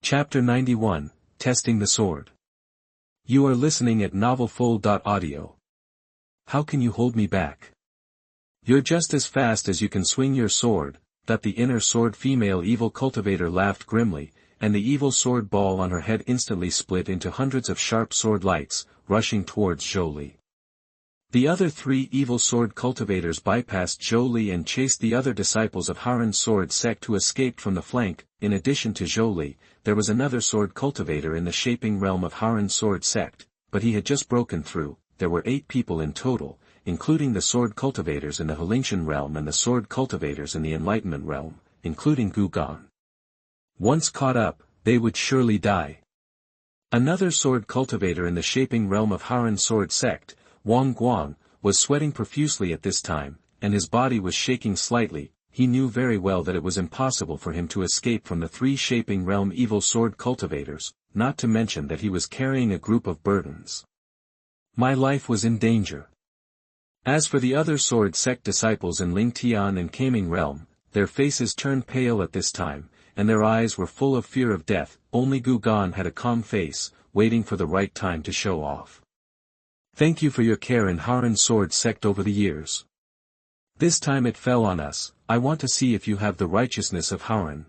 Chapter 91, Testing the Sword. You are listening at novelfull.audio. How can you hold me back? You're just as fast as you can swing your sword. That the inner sword female evil cultivator laughed grimly, and the evil sword ball on her head instantly split into hundreds of sharp sword lights, rushing towards Zhou Li. The other three evil sword cultivators bypassed Zhou Li and chased the other disciples of Harren's sword sect who escaped from the flank. In addition to Zhou Li, there was another sword cultivator in the shaping realm of Harren's sword sect, but he had just broken through. There were 8 people in total, including the sword cultivators in the Helingtian realm and the sword cultivators in the Enlightenment realm, including Gugan. Once caught up, they would surely die. Another sword cultivator in the shaping realm of Harren's sword sect, Wang Guang, was sweating profusely at this time, and his body was shaking slightly. He knew very well that it was impossible for him to escape from the 3 shaping realm evil sword cultivators, not to mention that he was carrying a group of burdens. My life was in danger. As for the other sword sect disciples in Qian and Cangming realm, their faces turned pale at this time, and their eyes were full of fear of death. Only Gugan had a calm face, waiting for the right time to show off. Thank you for your care in Harren's sword sect over the years. This time it fell on us. I want to see if you have the righteousness of Harren.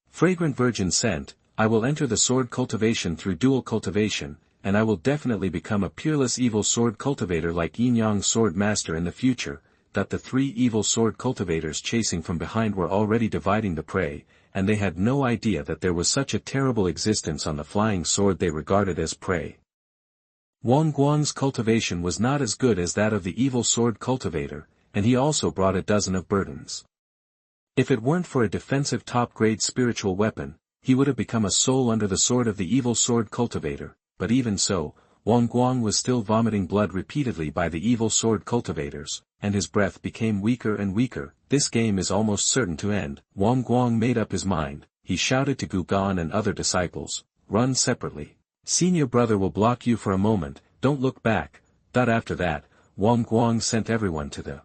Fragrant virgin scent, I will enter the sword cultivation through dual cultivation, and I will definitely become a peerless evil sword cultivator like Yin Yang sword master in the future. That the 3 evil sword cultivators chasing from behind were already dividing the prey, and they had no idea that there was such a terrible existence on the flying sword they regarded as prey. Wang Guang's cultivation was not as good as that of the evil sword cultivator, and he also brought a dozen of burdens. If it weren't for a defensive top-grade spiritual weapon, he would have become a soul under the sword of the evil sword cultivator, but even so, Wang Guang was still vomiting blood repeatedly by the evil sword cultivators, and his breath became weaker and weaker. This game is almost certain to end. Wang Guang made up his mind. He shouted to Gugan and other disciples, run separately. Senior brother will block you for a moment, don't look back. After that, Wang Guang sent everyone to the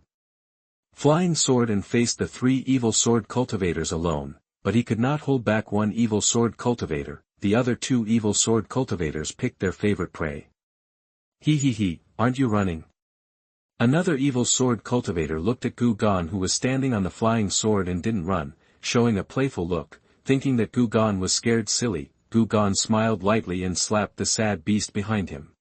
flying sword and faced the 3 evil sword cultivators alone, but he could not hold back one evil sword cultivator. The other 2 evil sword cultivators picked their favorite prey. He, aren't you running? Another evil sword cultivator looked at Gugan who was standing on the flying sword and didn't run, showing a playful look, thinking that Gugan was scared silly. Gugan smiled lightly and slapped the sad beast behind him.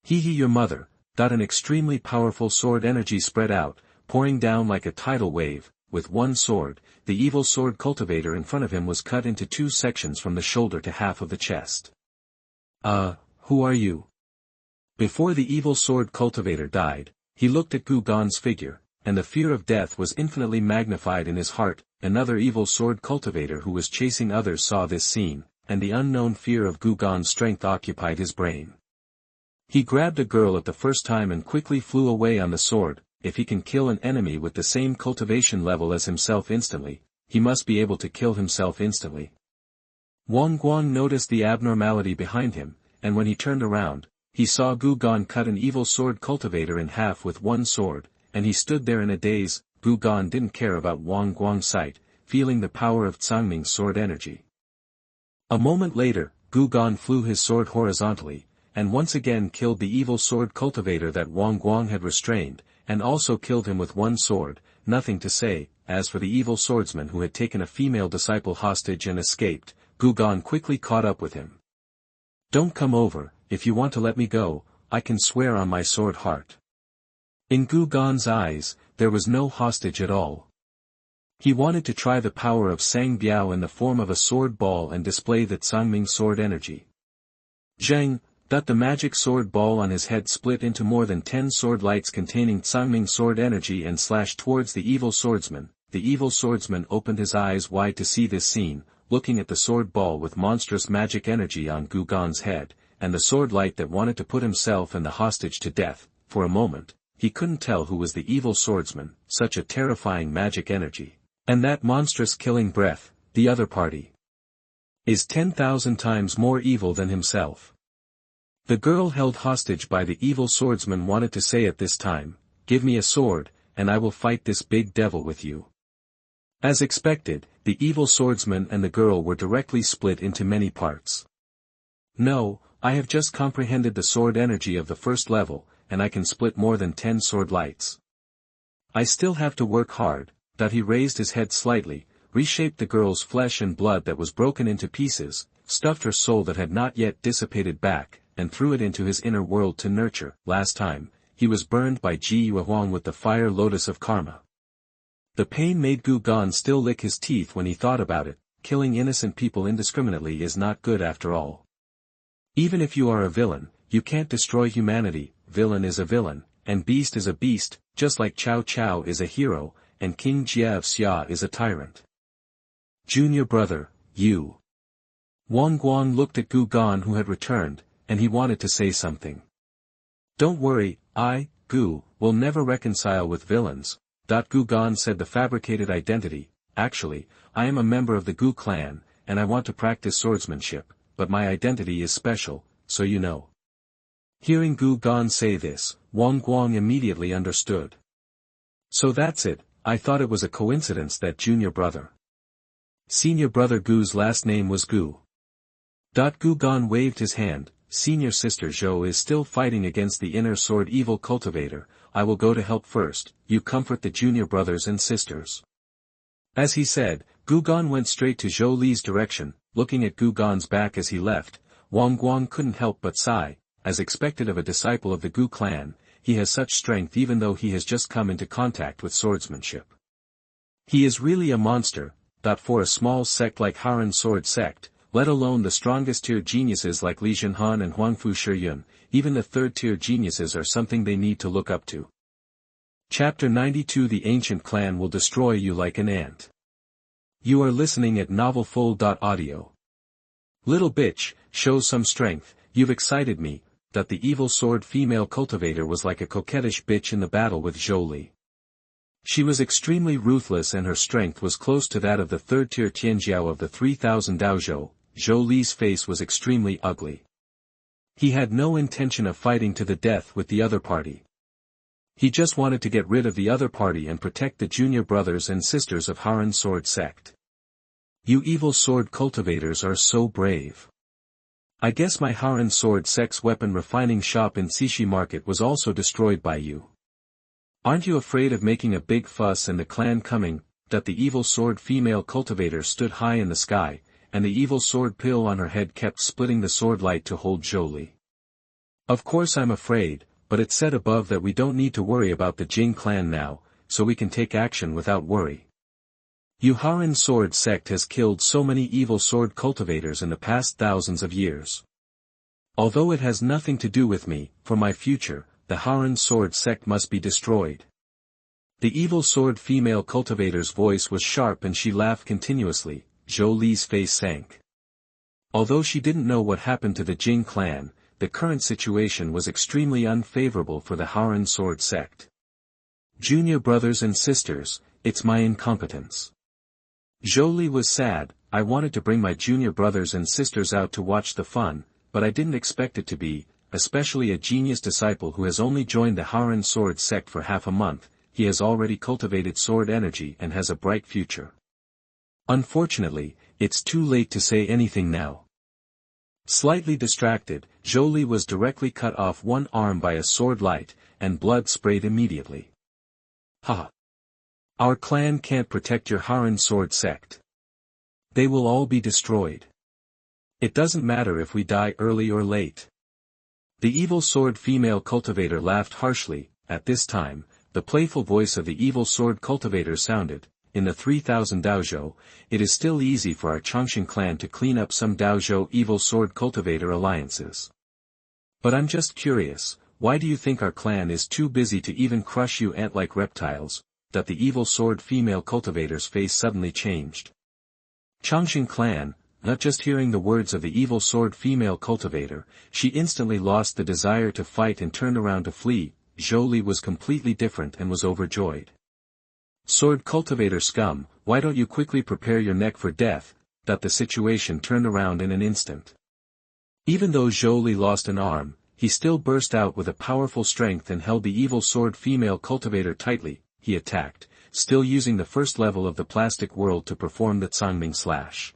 Your mother. An extremely powerful sword energy spread out, pouring down like a tidal wave. With one sword, the evil sword cultivator in front of him was cut into 2 sections from the shoulder to half of the chest. Who are you? Before the evil sword cultivator died, he looked at Gugan's figure, and the fear of death was infinitely magnified in his heart. Another evil sword cultivator who was chasing others saw this scene, and the unknown fear of Gugan's strength occupied his brain. He grabbed a girl at the first time and quickly flew away on the sword. If he can kill an enemy with the same cultivation level as himself instantly, he must be able to kill himself instantly. Wang Guang noticed the abnormality behind him, and when he turned around, he saw Gugan cut an evil sword cultivator in half with one sword, and he stood there in a daze. Gugan didn't care about Wang Guang's sight, feeling the power of Cangming's sword energy. A moment later, Gugan flew his sword horizontally, and once again killed the evil sword cultivator that Wang Guang had restrained, and also killed him with one sword. Nothing to say. As for the evil swordsman who had taken a female disciple hostage and escaped, Gugan quickly caught up with him. Don't come over. If you want to let me go, I can swear on my sword heart. In Gugan's eyes, there was no hostage at all. He wanted to try the power of Sang Biao in the form of a sword ball and display the Cangming sword energy. Zheng. The magic sword ball on his head split into more than 10 sword lights containing Cangming sword energy and slashed towards the evil swordsman. The evil swordsman opened his eyes wide to see this scene, looking at the sword ball with monstrous magic energy on Gugan's head, and the sword light that wanted to put himself and the hostage to death. For a moment, he couldn't tell who was the evil swordsman. Such a terrifying magic energy. And that monstrous killing breath, the other party, is 10,000 times more evil than himself. The girl held hostage by the evil swordsman wanted to say at this time, give me a sword, and I will fight this big devil with you. As expected, The evil swordsman and the girl were directly split into many parts. No, I have just comprehended the sword energy of the first level, and I can split more than 10 sword lights. I still have to work hard. He raised his head slightly, reshaped the girl's flesh and blood that was broken into pieces, stuffed her soul that had not yet dissipated back, and threw it into his inner world to nurture. Last time, he was burned by Xie Jianwan with the fire lotus of karma. The pain made Gu Gan still lick his teeth when he thought about it. Killing innocent people indiscriminately is not good after all. Even if you are a villain, you can't destroy humanity. Villain is a villain, and beast is a beast, just like Cao Cao is a hero, and King Jie of Xia is a tyrant. Junior brother, you. Wang Guang looked at Gu Gan who had returned, and he wanted to say something. Don't worry, Gu, will never reconcile with villains. Gu Gan said the fabricated identity. Actually, I am a member of the Gu clan, and I want to practice swordsmanship, but my identity is special, so you know. Hearing Gu Gan say this, Wang Guang immediately understood. So that's it. I thought it was a coincidence that junior brother. Senior brother Gu's last name was Gu. Gu Gan waved his hand. Senior sister Zhou is still fighting against the inner sword evil cultivator. I will go to help first. You comfort the junior brothers and sisters. As he said, Gu Gan went straight to Zhou Li's direction. Looking at Gu Gan's back as he left, Wang Guang couldn't help but sigh. As expected of a disciple of the Gu clan, he has such strength even though he has just come into contact with swordsmanship. He is really a monster. For a small sect like Heroine sword sect, let alone the strongest tier geniuses like Li Zhenhan and Huangfu Shiyun, even the third tier geniuses are something they need to look up to. Chapter 92 The ancient clan will destroy you like an ant. You are listening at novelfull.audio. Little bitch, show some strength. You've excited me. The evil sword female cultivator was like a coquettish bitch in the battle with Zhou Li. She was extremely ruthless and her strength was close to that of the third-tier Tianjiao of the 3000 Daozhou. Zhou Li's face was extremely ugly. He had no intention of fighting to the death with the other party. He just wanted to get rid of the other party and protect the junior brothers and sisters of Heroine sword sect. You evil sword cultivators are so brave. I guess my Heroine sword sect's weapon refining shop in Xixi Market was also destroyed by you. Aren't you afraid of making a big fuss and the clan coming? The evil sword female cultivator stood high in the sky, and the evil sword pill on her head kept splitting the sword light to hold Zhou Li. Of course I'm afraid, but it said above that we don't need to worry about the Jing clan now, so we can take action without worry. You Heroine sword sect has killed so many evil sword cultivators in the past thousands of years. Although it has nothing to do with me, for my future, the Heroine sword sect must be destroyed. The evil sword female cultivator's voice was sharp and she laughed continuously. Zhou Li's face sank. Although she didn't know what happened to the Jing clan, the current situation was extremely unfavorable for the Heroine sword sect. Junior brothers and sisters, it's my incompetence. Zhou Li was sad. I wanted to bring my junior brothers and sisters out to watch the fun, but I didn't expect it to be, especially a genius disciple who has only joined the Heroine sword sect for half a month. He has already cultivated sword energy and has a bright future. Unfortunately, it's too late to say anything now. Slightly distracted, Zhou Li was directly cut off one arm by a sword light, and blood sprayed immediately. Ha! Our clan can't protect your Heroine sword sect. They will all be destroyed. It doesn't matter if we die early or late. The evil sword female cultivator laughed harshly. At this time, the playful voice of the evil sword cultivator sounded. In the 3000 Daozhou, it is still easy for our Changsheng clan to clean up some Daozhou evil sword cultivator alliances. But I'm just curious, why do you think our clan is too busy to even crush you ant-like reptiles? The evil sword female cultivator's face suddenly changed. Changsheng clan, not just hearing the words of the evil sword female cultivator, she instantly lost the desire to fight and turned around to flee. Zhou Li was completely different and was overjoyed. Sword cultivator scum, why don't you quickly prepare your neck for death? The situation turned around in an instant. Even though Zhou Li lost an arm, he still burst out with a powerful strength and held the evil sword female cultivator tightly. He attacked. still using the first level of the plastic world to perform the Cangming slash.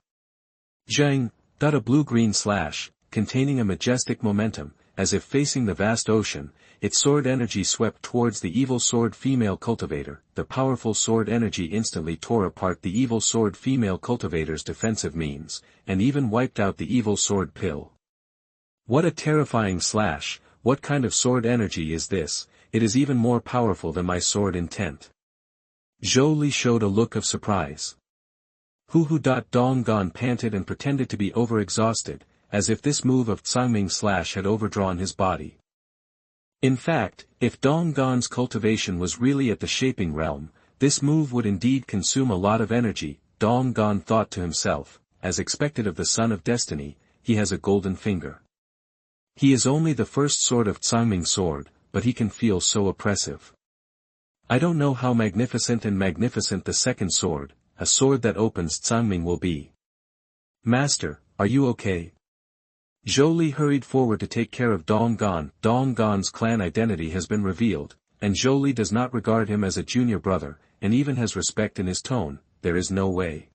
Zheng, a blue-green slash, containing a majestic momentum, as if facing the vast ocean, its sword energy swept towards the evil sword female cultivator. The powerful sword energy instantly tore apart the evil sword female cultivator's defensive means, and even wiped out the evil sword pill. What a terrifying slash! What kind of sword energy is this? It is even more powerful than my sword intent. Zhou Li showed a look of surprise. Dong Gon panted and pretended to be overexhausted, as if this move of Cangming slash had overdrawn his body. In fact, if Dong Gon's cultivation was really at the shaping realm, this move would indeed consume a lot of energy. Dong Gon thought to himself, as expected of the son of destiny, he has a golden finger. He is only the first sort of Cangming sword, but he can feel so oppressive. I don't know how magnificent the second sword, a sword that opens Cangming, will be. Master, are you okay? Zhou Li hurried forward to take care of Dong Gon. Dong Gon's clan identity has been revealed, and Zhou Li does not regard him as a junior brother, and even has respect in his tone. There is no way.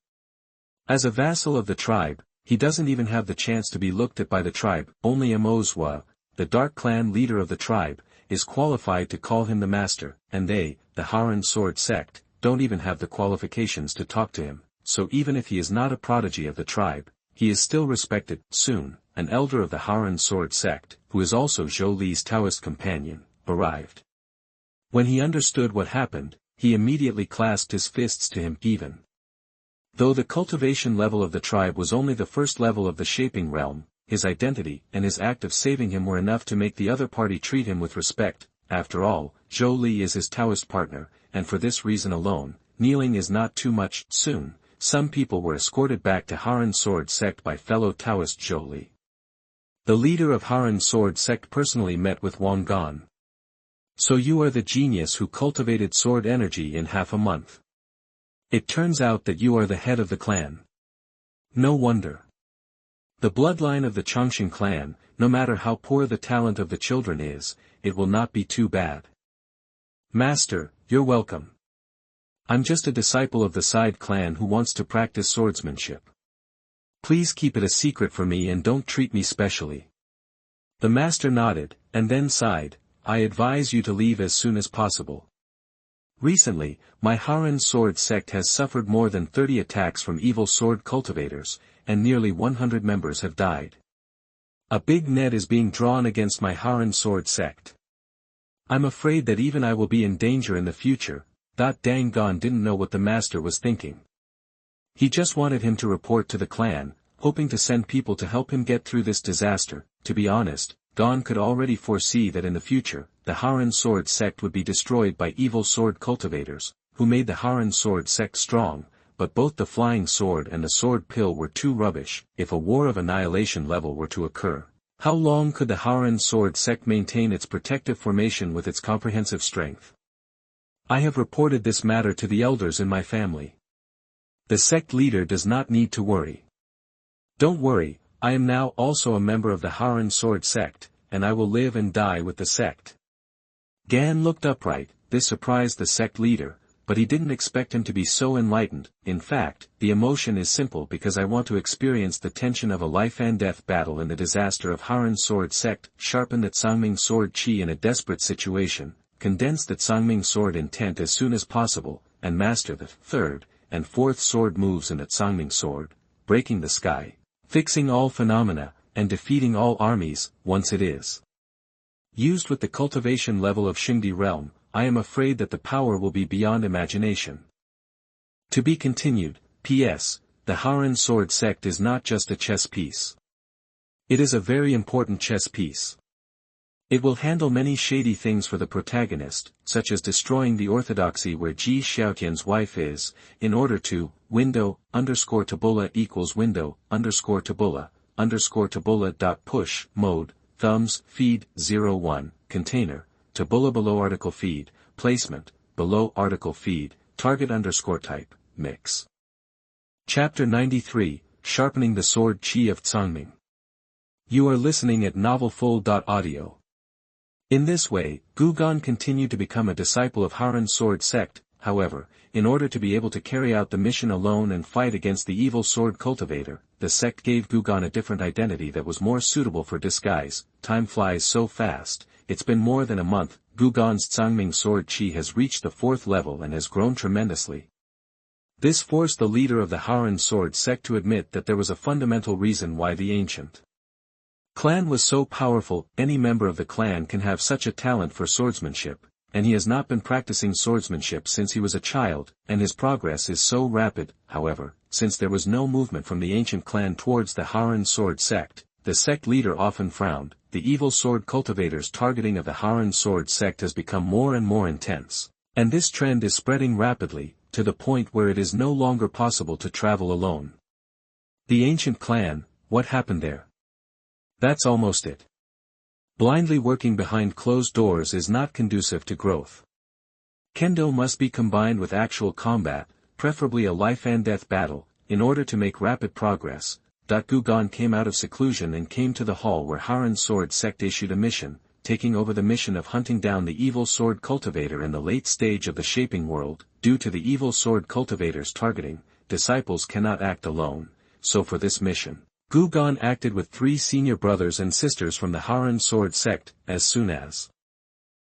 As a vassal of the tribe, he doesn't even have the chance to be looked at by the tribe. Only Amozwa, the dark clan leader of the tribe, is qualified to call him the master, and they, the Heroine sword sect, don't even have the qualifications to talk to him, so even if he is not a prodigy of the tribe, he is still respected. Soon, an elder of the Heroine sword sect, who is also Zhou Li's Taoist companion, arrived. When he understood what happened, he immediately clasped his fists to him. Even though the cultivation level of the tribe was only the first level of the shaping realm, his identity and his act of saving him were enough to make the other party treat him with respect. After all, Zhou Li is his Taoist partner, and for this reason alone, kneeling is not too much. Soon, some people were escorted back to Heroine sword sect by fellow Taoist Zhou Li. The leader of Heroine sword sect personally met with Wang Gan. So you are the genius who cultivated sword energy in half a month. It turns out that you are the head of the clan. No wonder. The bloodline of the Changsheng clan, no matter how poor the talent of the children is, it will not be too bad. Master, you're welcome. I'm just a disciple of the side clan who wants to practice swordsmanship. Please keep it a secret for me and don't treat me specially. The master nodded, and then sighed. I advise you to leave as soon as possible. Recently, my Heroine sword sect has suffered more than 30 attacks from evil sword cultivators, and nearly 100 members have died. A big net is being drawn against my Heroine sword sect. I'm afraid that even I will be in danger in the future. Dang Gon didn't know what the master was thinking. He just wanted him to report to the clan, hoping to send people to help him get through this disaster. To be honest, Gon could already foresee that in the future, the Heroine sword sect would be destroyed by evil sword cultivators, who made the Heroine sword sect strong, but both the flying sword and the sword pill were too rubbish. If a war of annihilation level were to occur, how long could the Heroine sword sect maintain its protective formation with its comprehensive strength? I have reported this matter to the elders in my family. The sect leader does not need to worry. Don't worry, I am now also a member of the Heroine sword sect, and I will live and die with the sect. Gan looked upright. This surprised the sect leader, but he didn't expect him to be so enlightened. In fact, the emotion is simple because I want to experience the tension of a life and death battle in the disaster of Heroine sword sect. Sharpen the Cangming sword qi in a desperate situation, condense the Cangming sword intent as soon as possible, and master the third and fourth sword moves in the Cangming sword, breaking the sky, fixing all phenomena, and defeating all armies. Once it is used with the cultivation level of Xingdi realm, I am afraid that the power will be beyond imagination. To be continued. P.S. The Heroine sword sect is not just a chess piece. It is a very important chess piece. It will handle many shady things for the protagonist, such as destroying the orthodoxy where Ji Xiaotian's wife is, in order to, window_tabula equals window_tabula push, mode, thumbs, feed, 01, container, tabula below article feed, placement, below article feed, target _type, mix. Chapter 93, Sharpening the Sword Qi of Cangming. You are listening at novelfull.audio. In this way, Gu Gan continued to become a disciple of Heroine sword sect. however, in order to be able to carry out the mission alone and fight against the evil sword cultivator, the sect gave Gugon a different identity that was more suitable for disguise. Time flies so fast, it's been more than a month. Gugon's Cangming sword chi has reached the 4th level and has grown tremendously. This forced the leader of the heroine sword sect to admit that there was a fundamental reason why the ancient clan was so powerful. Any member of the clan can have such a talent for swordsmanship, and he has not been practicing swordsmanship since he was a child, and his progress is so rapid. However, since there was no movement from the ancient clan towards the heroine sword sect, the sect leader often frowned. The evil sword cultivator's targeting of the heroine sword sect has become more and more intense, and this trend is spreading rapidly, to the point where it is no longer possible to travel alone. The ancient clan, what happened there? That's almost it. Blindly working behind closed doors is not conducive to growth. Kendo must be combined with actual combat, preferably a life-and-death battle, in order to make rapid progress. Gugon came out of seclusion and came to the hall where heroine sword sect issued a mission, taking over the mission of hunting down the evil sword cultivator in the late stage of the shaping world. Due to the evil sword cultivator's targeting, disciples cannot act alone, so for this mission, Gugon acted with 3 senior brothers and sisters from the heroine sword sect. As soon as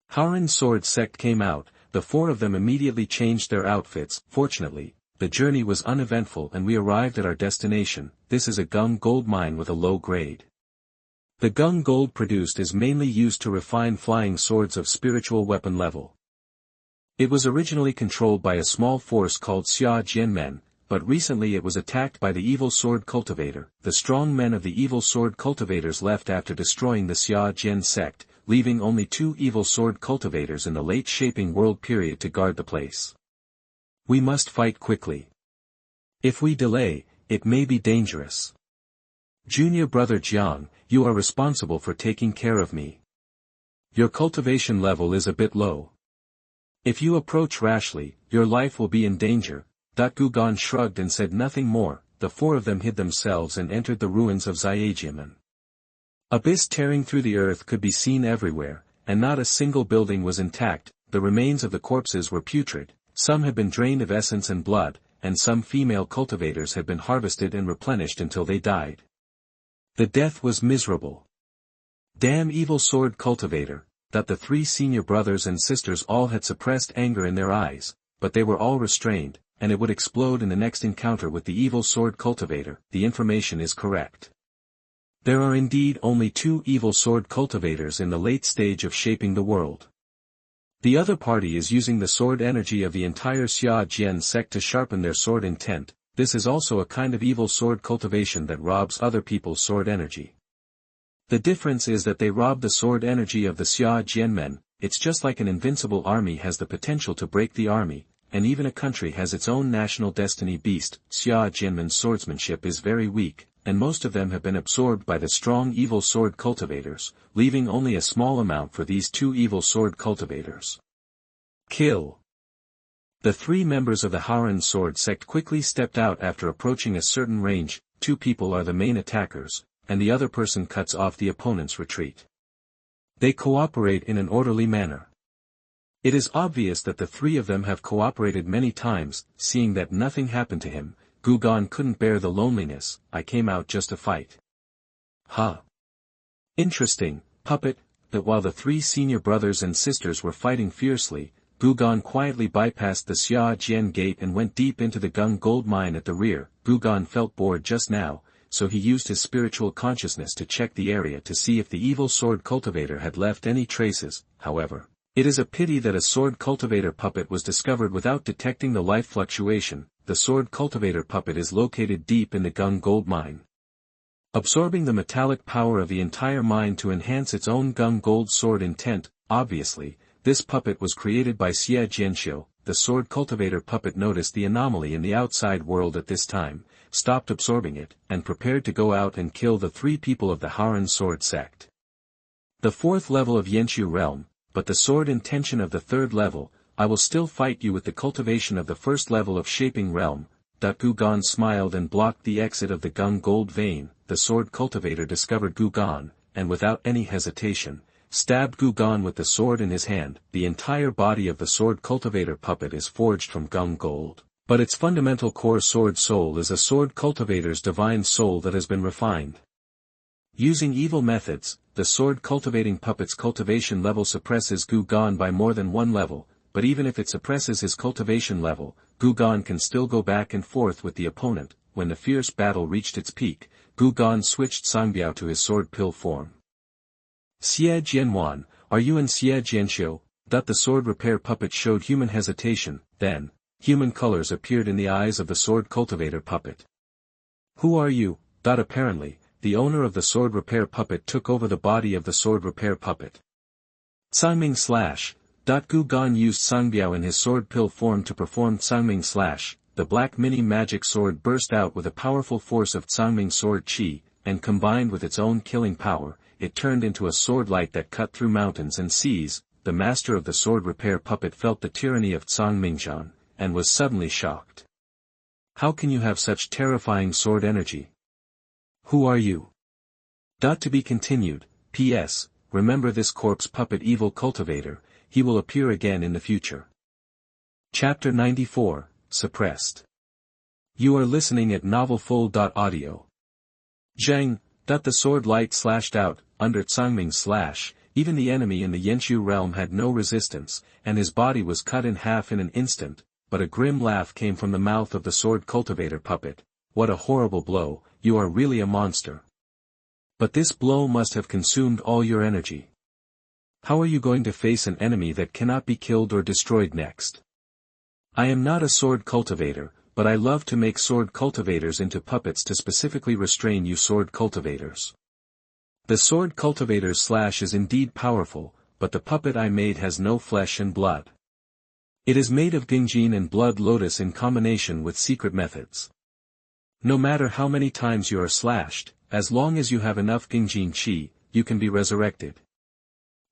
heroine sword sect came out, the 4 of them immediately changed their outfits. Fortunately, the journey was uneventful and we arrived at our destination. This is a gung gold mine with a low grade. The gung gold produced is mainly used to refine flying swords of spiritual weapon level. It was originally controlled by a small force called Xie Jianwan, but recently it was attacked by the evil sword cultivator. The strong men of the evil sword cultivators left after destroying the Xie Jian sect, leaving only 2 evil sword cultivators in the late shaping world period to guard the place. We must fight quickly. If we delay, it may be dangerous. Junior brother Jiang, you are responsible for taking care of me. Your cultivation level is a bit low. If you approach rashly, your life will be in danger. Gugon shrugged and said nothing more. The 4 of them hid themselves and entered the ruins of Xie Jianwan. Abyss tearing through the earth could be seen everywhere, and not a single building was intact. The remains of the corpses were putrid, some had been drained of essence and blood, and some female cultivators had been harvested and replenished until they died. The death was miserable. Damn evil sword cultivator. The 3 senior brothers and sisters all had suppressed anger in their eyes, but they were all restrained, and it would explode in the next encounter with the evil sword cultivator. The information is correct. There are indeed only 2 evil sword cultivators in the late stage of shaping the world. The other party is using the sword energy of the entire Xie Jian sect to sharpen their sword intent. This is also a kind of evil sword cultivation that robs other people's sword energy. The difference is that they rob the sword energy of the Xie Jianmen. It's just like an invincible army has the potential to break the army, and even a country has its own national destiny beast. Xie Jianmen's swordsmanship is very weak, and most of them have been absorbed by the strong evil sword cultivators, leaving only a small amount for these 2 evil sword cultivators. Kill. The 3 members of the heroine sword sect quickly stepped out after approaching a certain range. 2 people are the main attackers, and the other person cuts off the opponent's retreat. They cooperate in an orderly manner. It is obvious that the 3 of them have cooperated many times. Seeing that nothing happened to him, Gugon couldn't bear the loneliness. I came out just to fight. Huh. Interesting, puppet. That while the 3 senior brothers and sisters were fighting fiercely, Gugon quietly bypassed the Xie Jian gate and went deep into the gung gold mine at the rear. Gugon felt bored just now, so he used his spiritual consciousness to check the area to see if the evil sword cultivator had left any traces. However, it is a pity that a sword cultivator puppet was discovered without detecting the life fluctuation. The sword cultivator puppet is located deep in the gung gold mine, absorbing the metallic power of the entire mine to enhance its own gung gold sword intent. Obviously, this puppet was created by Xie Jianxiu. The sword cultivator puppet noticed the anomaly in the outside world at this time, stopped absorbing it, and prepared to go out and kill the 3 people of the heroine sword sect. The 4th level of Yanqiu realm, but the sword intention of the 3rd level. I will still fight you with the cultivation of the 1st level of shaping realm. Gugon smiled and blocked the exit of the gung gold vein. The sword cultivator discovered Gugon, and without any hesitation, stabbed Gu Gan with the sword in his hand. The entire body of the sword cultivator puppet is forged from gum gold, but its fundamental core sword soul is a sword cultivator's divine soul that has been refined. Using evil methods, the sword cultivating puppet's cultivation level suppresses Gu Gan by more than one level, but even if it suppresses his cultivation level, Gu Gan can still go back and forth with the opponent. When the fierce battle reached its peak, Gu Gan switched Sangbiao to his sword pill form. Xie Jianwan, are you in Xie Jianxiu? The sword repair puppet showed human hesitation, then, human colors appeared in the eyes of the sword cultivator puppet. Who are you? Apparently, the owner of the sword repair puppet took over the body of the sword repair puppet. Cangming slash. Gu Gan used Sangbiao in his sword pill form to perform Cangming slash. The black mini magic sword burst out with a powerful force of Cangming sword qi, and combined with its own killing power, it turned into a sword light that cut through mountains and seas. The master of the sword repair puppet felt the tyranny of Cangming, and was suddenly shocked. How can you have such terrifying sword energy? Who are you? To be continued. P.S. Remember this corpse puppet evil cultivator, he will appear again in the future. Chapter 94, Suppressed. You are listening at novelfull.audio. Zheng, the sword light slashed out, under Cangming slash, even the enemy in the Yanqiu realm had no resistance, and his body was cut in half in an instant, but a grim laugh came from the mouth of the sword cultivator puppet. What a horrible blow, you are really a monster. But this blow must have consumed all your energy. How are you going to face an enemy that cannot be killed or destroyed next? I am not a sword cultivator, but I love to make sword cultivators into puppets to specifically restrain you sword cultivators. The sword cultivator's slash is indeed powerful, but the puppet I made has no flesh and blood. It is made of Gingjin and blood lotus in combination with secret methods. No matter how many times you are slashed, as long as you have enough Gingjin qi, you can be resurrected.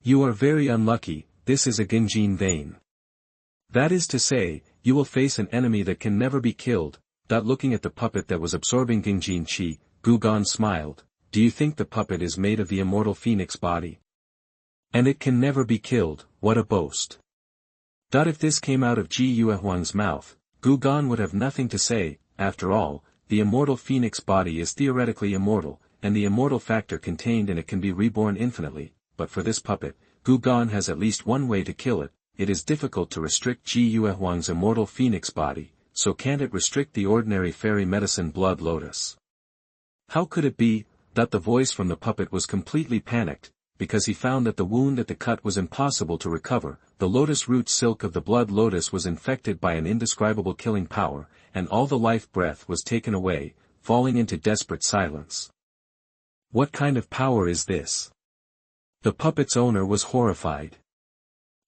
You are very unlucky, this is a Gingjin vein. That is to say, you will face an enemy that can never be killed. Looking at the puppet that was absorbing Gingjin qi, Gu Gan smiled. Do you think the puppet is made of the immortal phoenix body? And it can never be killed, what a boast. If this came out of Ji Yuehuang's mouth, Gu Gan would have nothing to say. After all, the immortal phoenix body is theoretically immortal, and the immortal factor contained in it can be reborn infinitely, but for this puppet, Gu Gan has at least one way to kill it. It is difficult to restrict Ji Yuehuang's immortal phoenix body, so can't it restrict the ordinary fairy medicine blood lotus? How could it be? The voice from the puppet was completely panicked, because he found that the wound at the cut was impossible to recover. The lotus root silk of the blood lotus was infected by an indescribable killing power, and all the life breath was taken away, falling into desperate silence. What kind of power is this? The puppet's owner was horrified.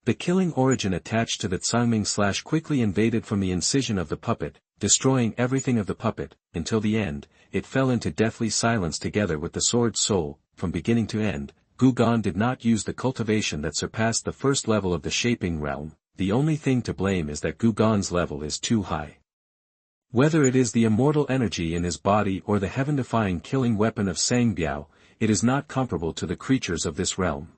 The killing origin attached to the Cangming slash quickly invaded from the incision of the puppet, destroying everything of the puppet. Until the end, it fell into deathly silence together with the sword's soul. From beginning to end, Gu Gan did not use the cultivation that surpassed the first level of the shaping realm. The only thing to blame is that Gu Gan's level is too high. Whether it is the immortal energy in his body or the heaven-defying killing weapon of Sangbiao, it is not comparable to the creatures of this realm.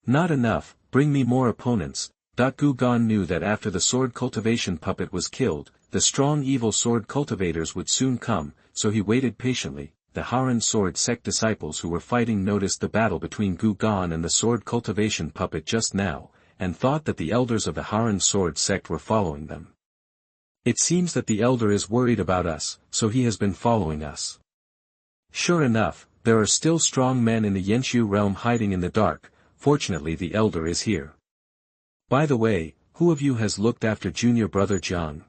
Not enough, bring me more opponents. Gu Gan knew that after the sword cultivation puppet was killed, the strong evil sword cultivators would soon come, so he waited patiently. The heroine sword sect disciples who were fighting noticed the battle between Gu Gan and the sword cultivation puppet just now, and thought that the elders of the heroine sword sect were following them. It seems that the elder is worried about us, so he has been following us. Sure enough, there are still strong men in the Yanqiu realm hiding in the dark. Fortunately the elder is here. By the way, who of you has looked after junior brother Jiang?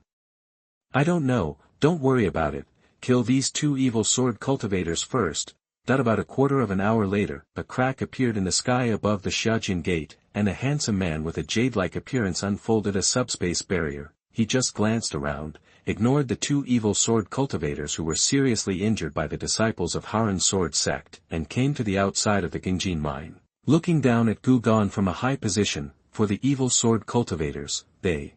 I don't know, don't worry about it. Kill these two evil sword cultivators first. About a quarter of an hour later, a crack appeared in the sky above the Xiaojin gate, and a handsome man with a jade-like appearance unfolded a subspace barrier. He just glanced around, ignored the two evil sword cultivators who were seriously injured by the disciples of Heroine sword sect, and came to the outside of the Gingjin mine. Looking down at Gu Gan from a high position, for the evil sword cultivators, they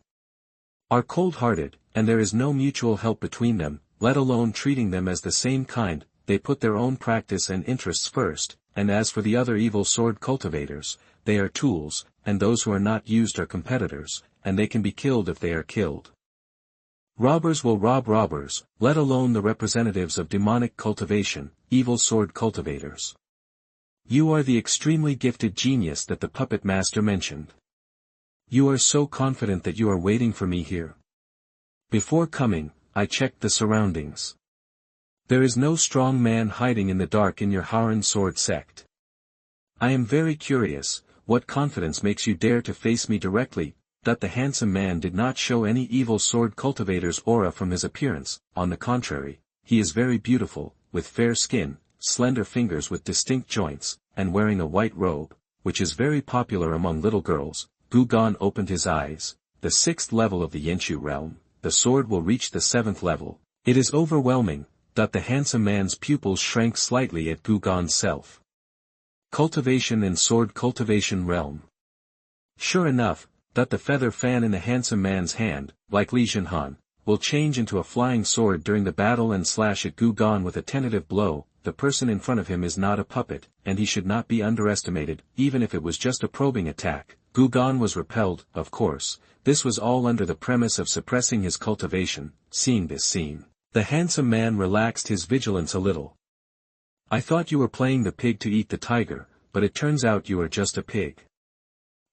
are cold-hearted, and there is no mutual help between them, let alone treating them as the same kind. they put their own practice and interests first, and as for the other evil sword cultivators, they are tools, and those who are not used are competitors, and they can be killed if they are killed. Robbers will rob robbers, let alone the representatives of demonic cultivation, evil sword cultivators. You are the extremely gifted genius that the puppet master mentioned. You are so confident that you are waiting for me here. Before coming, I checked the surroundings. There is no strong man hiding in the dark in your heroine sword sect. I am very curious, what confidence makes you dare to face me directly? That the handsome man did not show any evil sword cultivator's aura from his appearance. On the contrary, he is very beautiful, with fair skin, slender fingers with distinct joints, and wearing a white robe, which is very popular among little girls. Gugan opened his eyes. The 6th level of the Yenshu realm, the sword will reach the 7th level. It is overwhelming. That the handsome man's pupils shrank slightly at Gugan's self. Cultivation and sword cultivation realm. Sure enough, that the feather fan in the handsome man's hand, like Li Zhenhan, will change into a flying sword during the battle and slash at Gugan with a tentative blow. The person in front of him is not a puppet, and he should not be underestimated, even if it was just a probing attack. Gugan was repelled, of course. This was all under the premise of suppressing his cultivation. Seeing this scene, the handsome man relaxed his vigilance a little. I thought you were playing the pig to eat the tiger, but it turns out you are just a pig.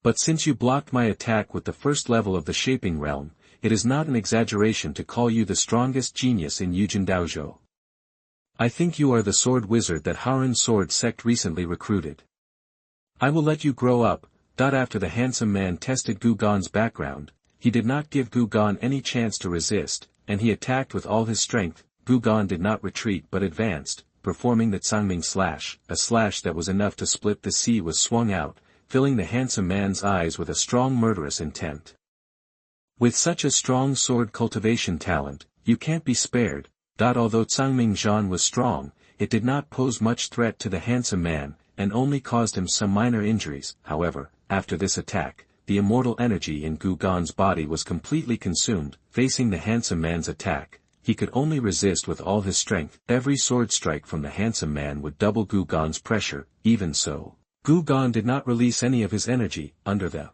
But since you blocked my attack with the 1st level of the shaping realm, it is not an exaggeration to call you the strongest genius in Yujin Daozhou. I think you are the sword wizard that heroine sword sect recently recruited. I will let you grow up. After the handsome man tested Gugan's background, he did not give Gugan any chance to resist, and he attacked with all his strength. Gugan did not retreat but advanced, performing the Cangming slash. A slash that was enough to split the sea was swung out, filling the handsome man's eyes with a strong murderous intent. With such a strong sword cultivation talent, you can't be spared. Although Cangming Zhan was strong, it did not pose much threat to the handsome man, and only caused him some minor injuries. However, after this attack, the immortal energy in Gugan's body was completely consumed. Facing the handsome man's attack, he could only resist with all his strength. Every sword strike from the handsome man would double Gugan's pressure. Even so, Gugan did not release any of his energy. Under the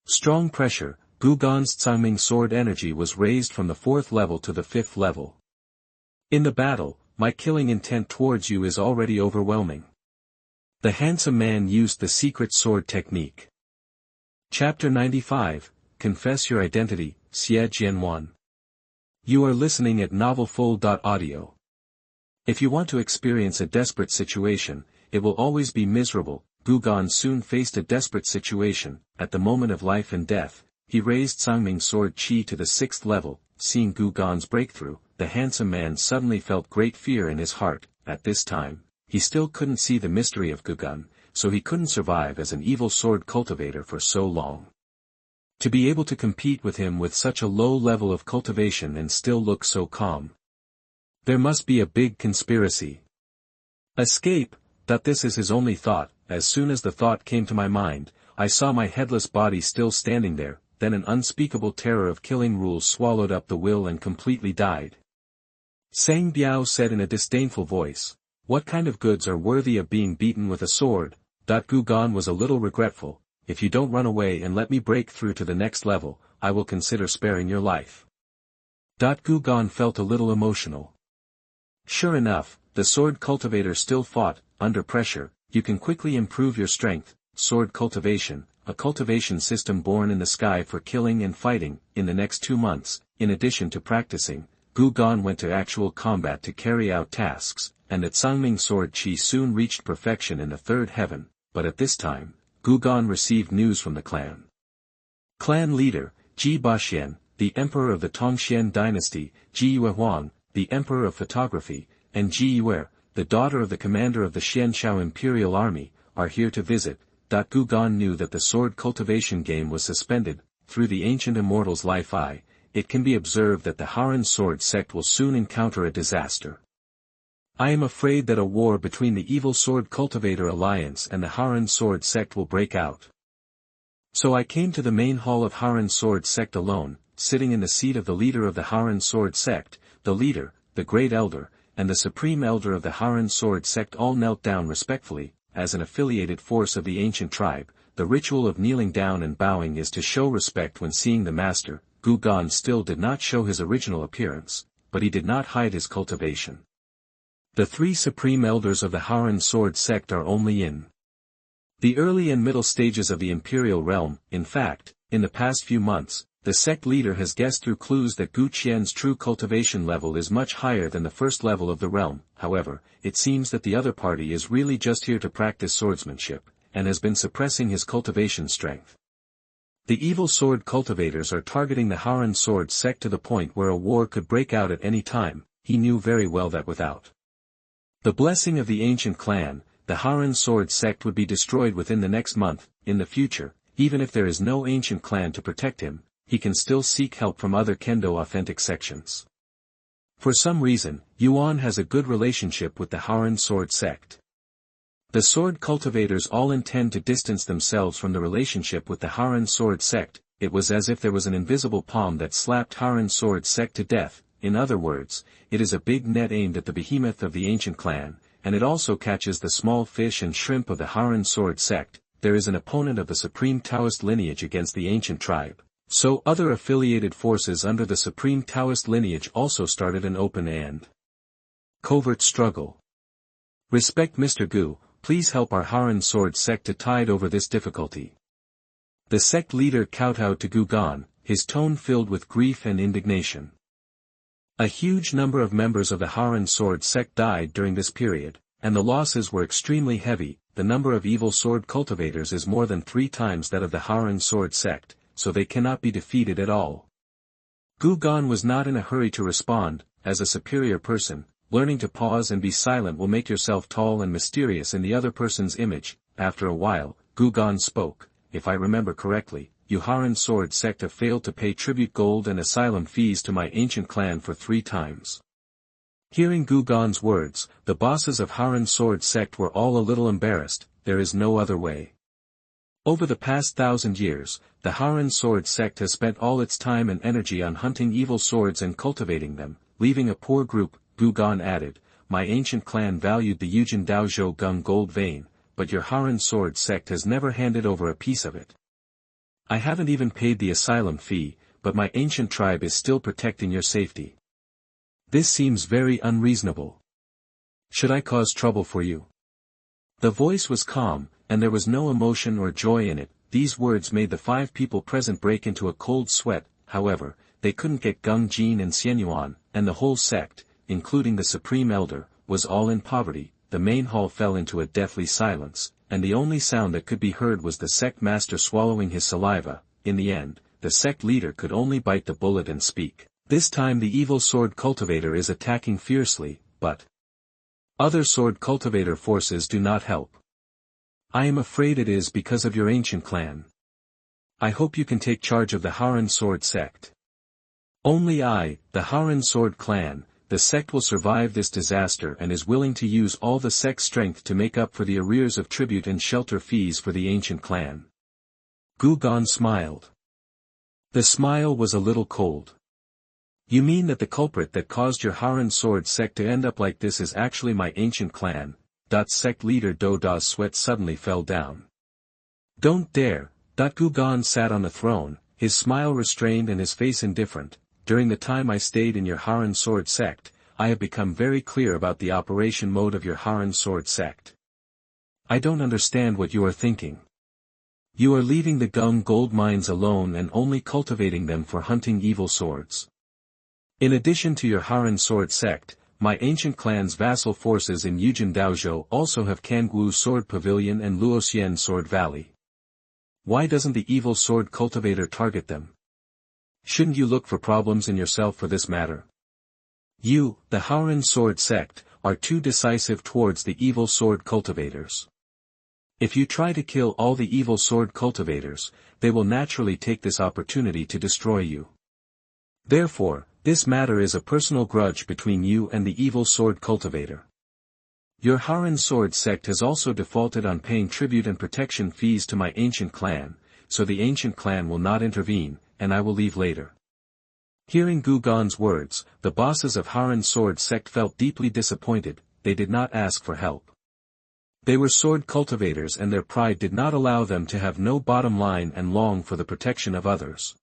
strong pressure, Gugan's Cangming sword energy was raised from the 4th level to the 5th level. In the battle, my killing intent towards you is already overwhelming. The handsome man used the secret sword technique. Chapter 95, Confess Your Identity, Xie Jianwan. You are listening at novelfull.audio. If you want to experience a desperate situation, it will always be miserable. Gugan soon faced a desperate situation. At the moment of life and death, he raised Cangming's sword qi to the 6th level. Seeing Gugan's breakthrough, the handsome man suddenly felt great fear in his heart. At this time, he still couldn't see the mystery of Gugan, so he couldn't survive as an evil sword cultivator for so long. To be able to compete with him with such a low level of cultivation and still look so calm. There must be a big conspiracy. Escape. This is his only thought. As soon as the thought came to my mind, I saw my headless body still standing there. Then an unspeakable terror of killing rules swallowed up the will and completely died. Sang Biao said in a disdainful voice, "What kind of goods are worthy of being beaten with a sword?" Gugan was a little regretful. "If you don't run away and let me break through to the next level, I will consider sparing your life." Gugan felt a little emotional. Sure enough, the sword cultivator still fought. Under pressure, you can quickly improve your strength. Sword cultivation, a cultivation system born in the sky for killing and fighting. In the next 2 months, in addition to practicing, Gugan went to actual combat to carry out tasks, and the Cangming sword qi soon reached perfection in the 3rd heaven. But at this time, Gugan received news from the clan. Clan leader, Ji Baxian, the emperor of the Tongxian dynasty, Ji Yuehuang, the emperor of photography, and Ji Yueer, the daughter of the commander of the Xianshao imperial army, are here to visit. Gugan knew that the sword cultivation game was suspended. Through the ancient immortal's life eye, it can be observed that the heroine sword sect will soon encounter a disaster. I am afraid that a war between the evil sword cultivator alliance and the heroine sword sect will break out. So I came to the main hall of heroine sword sect alone, sitting in the seat of the leader of the heroine sword sect. The leader, the great elder, and the supreme elder of the Haran sword sect all knelt down respectfully. As an affiliated force of the ancient tribe, the ritual of kneeling down and bowing is to show respect when seeing the master. Gu Gan still did not show his original appearance, but he did not hide his cultivation. The three supreme elders of the Haran sword sect are only in the early and middle stages of the imperial realm. In fact, in the past few months, the sect leader has guessed through clues that Gu Qian's true cultivation level is much higher than the first level of the realm. However, it seems that the other party is really just here to practice swordsmanship, and has been suppressing his cultivation strength. The evil sword cultivators are targeting the Haran sword sect to the point where a war could break out at any time. He knew very well that without the blessing of the ancient clan, the Haran sword sect would be destroyed within the next month. In the future, even if there is no ancient clan to protect him, he can still seek help from other Kendo authentic sections. For some reason, Yuan has a good relationship with the Haran sword sect. The sword cultivators all intend to distance themselves from the relationship with the Haran sword sect. It was as if there was an invisible palm that slapped Haran sword sect to death. In other words, it is a big net aimed at the behemoth of the ancient clan, and it also catches the small fish and shrimp of the Haran sword sect. There is an opponent of the supreme Taoist lineage against the ancient tribe, so other affiliated forces under the supreme Taoist lineage also started an open and covert struggle. Respect Mr. Gu, please help our Haran sword sect to tide over this difficulty. The sect leader kowtowed to Gu Gan, his tone filled with grief and indignation. A huge number of members of the Haran sword sect died during this period, and the losses were extremely heavy. The number of evil sword cultivators is more than 3 times that of the Haran sword sect, so they cannot be defeated at all. Gu Gan was not in a hurry to respond. As a superior person, learning to pause and be silent will make yourself tall and mysterious in the other person's image. After a while, Gu Gan spoke. If I remember correctly, you Haran sword sect have failed to pay tribute gold and asylum fees to my ancient clan for 3 times. Hearing Gu Gan's words, the bosses of Haran sword sect were all a little embarrassed. There is no other way. Over the past 1,000 years, the Haran sword sect has spent all its time and energy on hunting evil swords and cultivating them, leaving a poor group. Gu Gan added, my ancient clan valued the Yujin Daozhou Gung gold vein, but your Haran sword sect has never handed over a piece of it. I haven't even paid the asylum fee, but my ancient tribe is still protecting your safety. This seems very unreasonable. Should I cause trouble for you? The voice was calm, and there was no emotion or joy in it. These words made the 5 people present break into a cold sweat. However, they couldn't get Gung Jin and Xie Jianwan, and the whole sect, including the supreme elder, was all in poverty. The main hall fell into a deathly silence, and the only sound that could be heard was the sect master swallowing his saliva. In the end, the sect leader could only bite the bullet and speak. This time the evil sword cultivator is attacking fiercely, but other sword cultivator forces do not help. I am afraid it is because of your ancient clan. I hope you can take charge of the Haran sword sect. Only I, the Haran sword clan, the sect will survive this disaster and is willing to use all the sect's strength to make up for the arrears of tribute and shelter fees for the ancient clan. Gu Gan smiled. The smile was a little cold. You mean that the culprit that caused your Haran sword sect to end up like this is actually my ancient clan? Sect leader Do Da's sweat suddenly fell down. Don't dare. Gu Gan sat on the throne, his smile restrained and his face indifferent. During the time I stayed in your Haran sword sect, I have become very clear about the operation mode of your Haran sword sect. I don't understand what you are thinking. You are leaving the Gung gold mines alone and only cultivating them for hunting evil swords. In addition to your Haran sword sect, my ancient clan's vassal forces in Yujin Daozhou also have Kangwu Sword Pavilion and Luoxian Sword Valley. Why doesn't the evil sword cultivator target them? Shouldn't you look for problems in yourself for this matter? You, the Haran sword sect, are too decisive towards the evil sword cultivators. If you try to kill all the evil sword cultivators, they will naturally take this opportunity to destroy you. Therefore, this matter is a personal grudge between you and the evil sword cultivator. Your Haran sword sect has also defaulted on paying tribute and protection fees to my ancient clan, so the ancient clan will not intervene, and I will leave later. Hearing Gu Gan's words, the bosses of Haren's sword sect felt deeply disappointed. They did not ask for help. They were sword cultivators and their pride did not allow them to have no bottom line and long for the protection of others.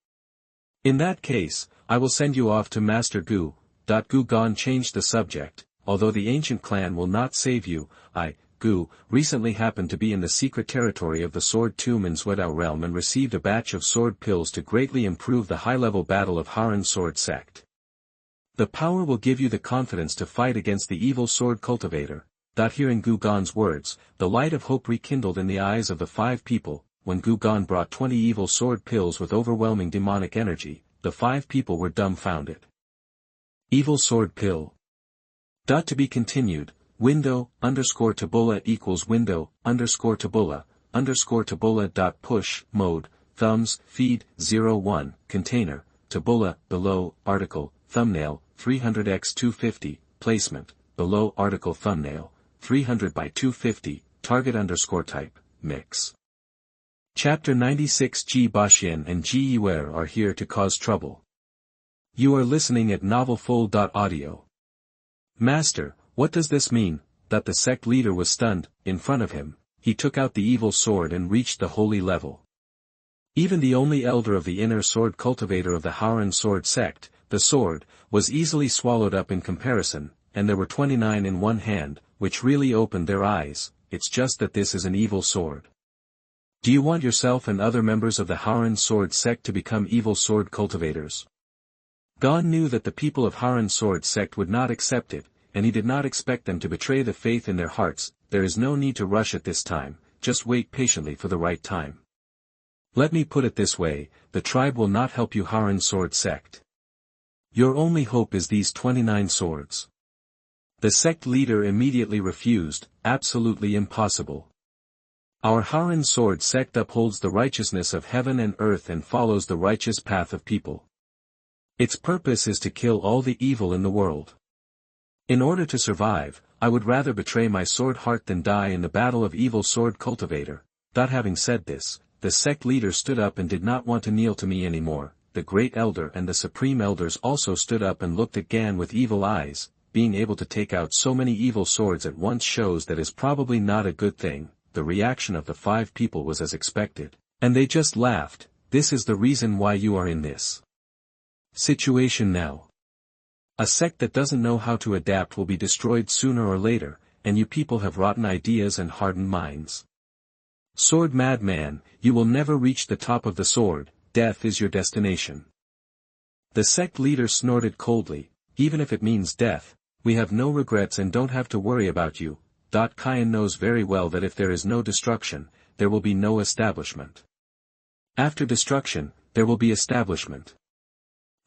In that case, I will send you off to Master Gu. Gu Gan changed the subject. Although the ancient clan will not save you, I, Gu, recently happened to be in the secret territory of the sword tomb in Zhuedao realm and received a batch of sword pills to greatly improve the high-level battle of Haren's sword sect. The power will give you the confidence to fight against the evil sword cultivator. Hearing Gu Gan's words, the light of hope rekindled in the eyes of the 5 people. When Gu Gan brought 20 evil sword pills with overwhelming demonic energy, the 5 people were dumbfounded. Evil sword pill. To be continued. Window, _tabula equals window, _tabula, push, mode, thumbs, feed, 01, container, tabula, below, article, thumbnail, 300x250, placement, below article thumbnail, 300 by 250, target _type, mix. Chapter 96 Xie Baxian and Xie Yueer are here to cause trouble. You are listening at novelfull.audio. Master, what does this mean? That the sect leader was stunned. In front of him, he took out the evil sword and reached the holy level. Even the only elder of the inner sword cultivator of the Haren sword sect, the sword, was easily swallowed up in comparison, and there were 29 in one hand, which really opened their eyes. It's just that this is an evil sword. Do you want yourself and other members of the Haren sword sect to become evil sword cultivators? Gan knew that the people of Haren's sword sect would not accept it, and he did not expect them to betray the faith in their hearts. There is no need to rush at this time, just wait patiently for the right time. Let me put it this way, the tribe will not help you Haren's sword sect. Your only hope is these 29 swords. The sect leader immediately refused, absolutely impossible. Our Haren sword sect upholds the righteousness of heaven and earth and follows the righteous path of people. Its purpose is to kill all the evil in the world. In order to survive, I would rather betray my sword heart than die in the battle of evil sword cultivator. Having said this, the sect leader stood up and did not want to kneel to me anymore. The great elder and the supreme elders also stood up and looked at Gan with evil eyes. Being able to take out so many evil swords at once shows that is probably not a good thing. The reaction of the 5 people was as expected, and they just laughed. This is the reason why you are in this situation now. A sect that doesn't know how to adapt will be destroyed sooner or later, and you people have rotten ideas and hardened minds. Sword madman, you will never reach the top of the sword, death is your destination. The sect leader snorted coldly, even if it means death, we have no regrets and don't have to worry about you. Qian knows very well that if there is no destruction, there will be no establishment. After destruction, there will be establishment.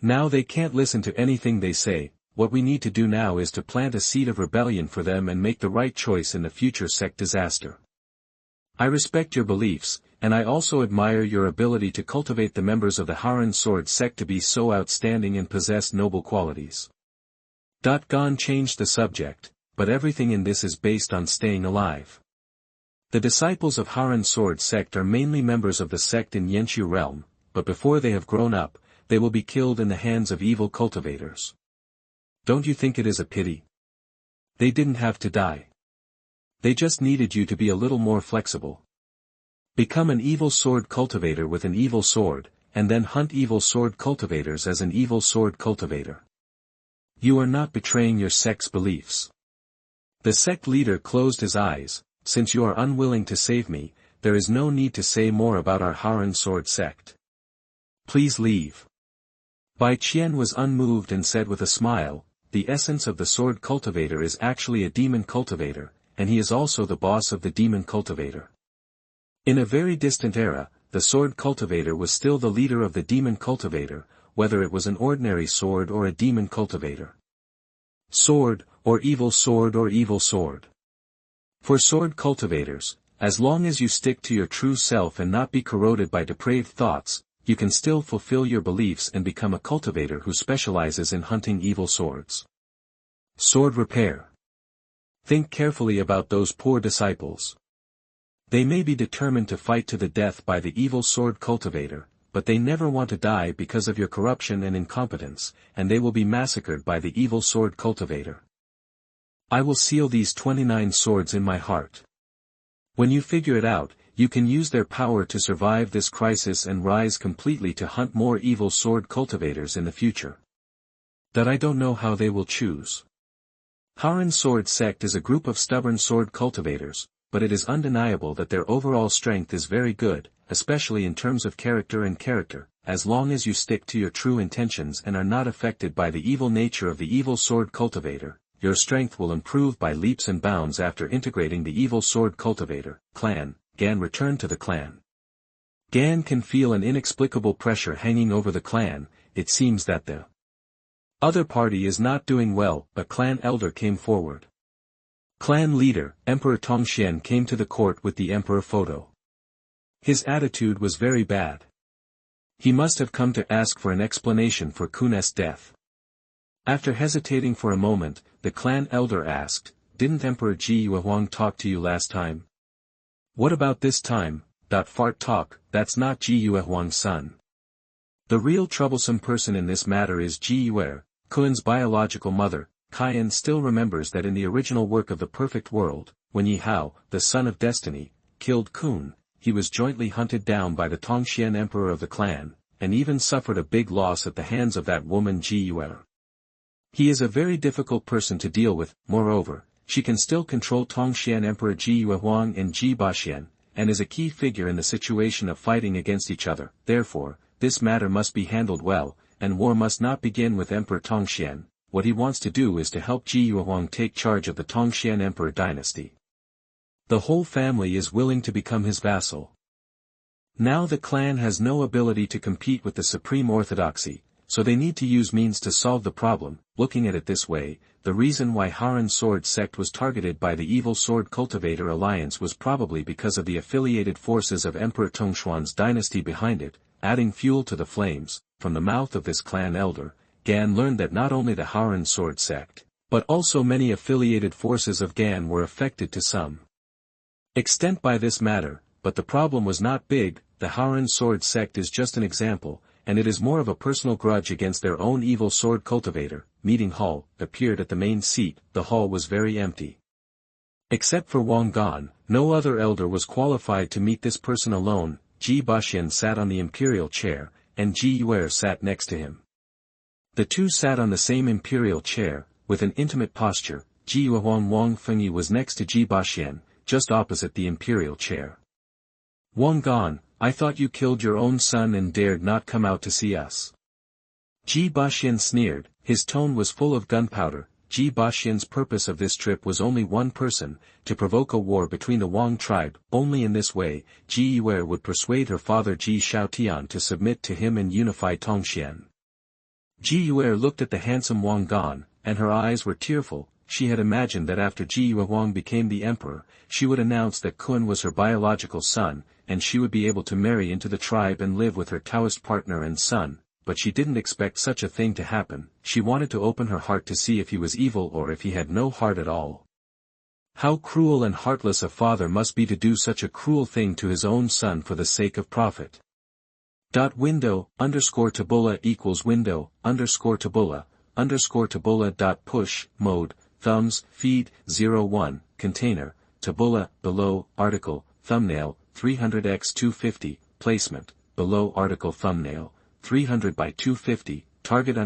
Now they can't listen to anything they say. What we need to do now is to plant a seed of rebellion for them and make the right choice in the future sect disaster. I respect your beliefs, and I also admire your ability to cultivate the members of the Haren sword sect to be so outstanding and possess noble qualities. Gan changed the subject, but everything in this is based on staying alive. The disciples of Haren sword sect are mainly members of the sect in Yenshu realm, but before they have grown up, they will be killed in the hands of evil cultivators. Don't you think it is a pity? They didn't have to die. They just needed you to be a little more flexible. Become an evil sword cultivator with an evil sword, and then hunt evil sword cultivators as an evil sword cultivator. You are not betraying your sect's beliefs. The sect leader closed his eyes. Since you are unwilling to save me, there is no need to say more about our Haren sword sect. Please leave. Qian was unmoved and said with a smile, the essence of the sword cultivator is actually a demon cultivator, and he is also the boss of the demon cultivator. In a very distant era, the sword cultivator was still the leader of the demon cultivator, whether it was an ordinary sword or a demon cultivator. Sword, or evil sword or evil sword. For sword cultivators, as long as you stick to your true self and not be corroded by depraved thoughts, you can still fulfill your beliefs and become a cultivator who specializes in hunting evil swords. Sword repair. Think carefully about those poor disciples. They may be determined to fight to the death by the evil sword cultivator, but they never want to die because of your corruption and incompetence, and they will be massacred by the evil sword cultivator. I will seal these 29 swords in my heart. When you figure it out, you can use their power to survive this crisis and rise completely to hunt more evil sword cultivators in the future. That I don't know how they will choose. Heroine sword sect is a group of stubborn sword cultivators, but it is undeniable that their overall strength is very good, especially in terms of character and character, as long as you stick to your true intentions and are not affected by the evil nature of the evil sword cultivator. Your strength will improve by leaps and bounds after integrating the evil sword cultivator. Clan, Gan return to the clan. Gan can feel an inexplicable pressure hanging over the clan. It seems that the other party is not doing well. A clan elder came forward. Clan leader, Emperor Changsheng, came to the court with the emperor photo. His attitude was very bad. He must have come to ask for an explanation for Kun's death. After hesitating for a moment, the clan elder asked, "Didn't Emperor Xie Jianwan talk to you last time?" "What about this time?" Fart talk, that's not Xie Jianwan's son. The real troublesome person in this matter is Yueer, Kun's biological mother. Qian still remembers that in the original work of the perfect world, when Yi Hao, the son of destiny, killed Kun, he was jointly hunted down by the Tongxian emperor of the clan, and even suffered a big loss at the hands of that woman Yueer. He is a very difficult person to deal with. Moreover, she can still control Tongxian Emperor Xie Jianwan and Baxian, and is a key figure in the situation of fighting against each other. Therefore, this matter must be handled well, and war must not begin with Emperor Tongxian. What he wants to do is to help Xie Jianwan take charge of the Tongxian Emperor dynasty. The whole family is willing to become his vassal. Now the clan has no ability to compete with the supreme orthodoxy, so they need to use means to solve the problem. Looking at it this way, the reason why Heroine sword sect was targeted by the evil sword cultivator alliance was probably because of the affiliated forces of Emperor Tongshuan's dynasty behind it. Adding fuel to the flames, from the mouth of this clan elder, Gan learned that not only the Heroine sword sect, but also many affiliated forces of Gan were affected to some extent by this matter, but the problem was not big. The Heroine sword sect is just an example, and it is more of a personal grudge against their own evil sword cultivator. Meeting hall appeared at the main seat. The hall was very empty. Except for Wang Gan, no other elder was qualified to meet this person alone. Baxian sat on the imperial chair, and Yueer sat next to him. The two sat on the same imperial chair, with an intimate posture. Jianwan Wang Fengyi was next to Baxian, just opposite the imperial chair. "Wang Gan, I thought you killed your own son and dared not come out to see us." Baxian sneered. His tone was full of gunpowder. Baxian's purpose of this trip was only one person, to provoke a war between the Wang tribe. Only in this way, Yueer would persuade her father Xiaotian to submit to him and unify Tongxian. Yueer looked at the handsome Wang Gan, and her eyes were tearful. She had imagined that after Xie Jianwan became the emperor, she would announce that Kun was her biological son, and she would be able to marry into the tribe and live with her Taoist partner and son, but she didn't expect such a thing to happen. She wanted to open her heart to see if he was evil or if he had no heart at all. How cruel and heartless a father must be to do such a cruel thing to his own son for the sake of profit. Window _tabula equals window _tabula dot push mode thumbs feed 01 container tabula below article thumbnail 300x250 placement below article thumbnail 300 by 250 target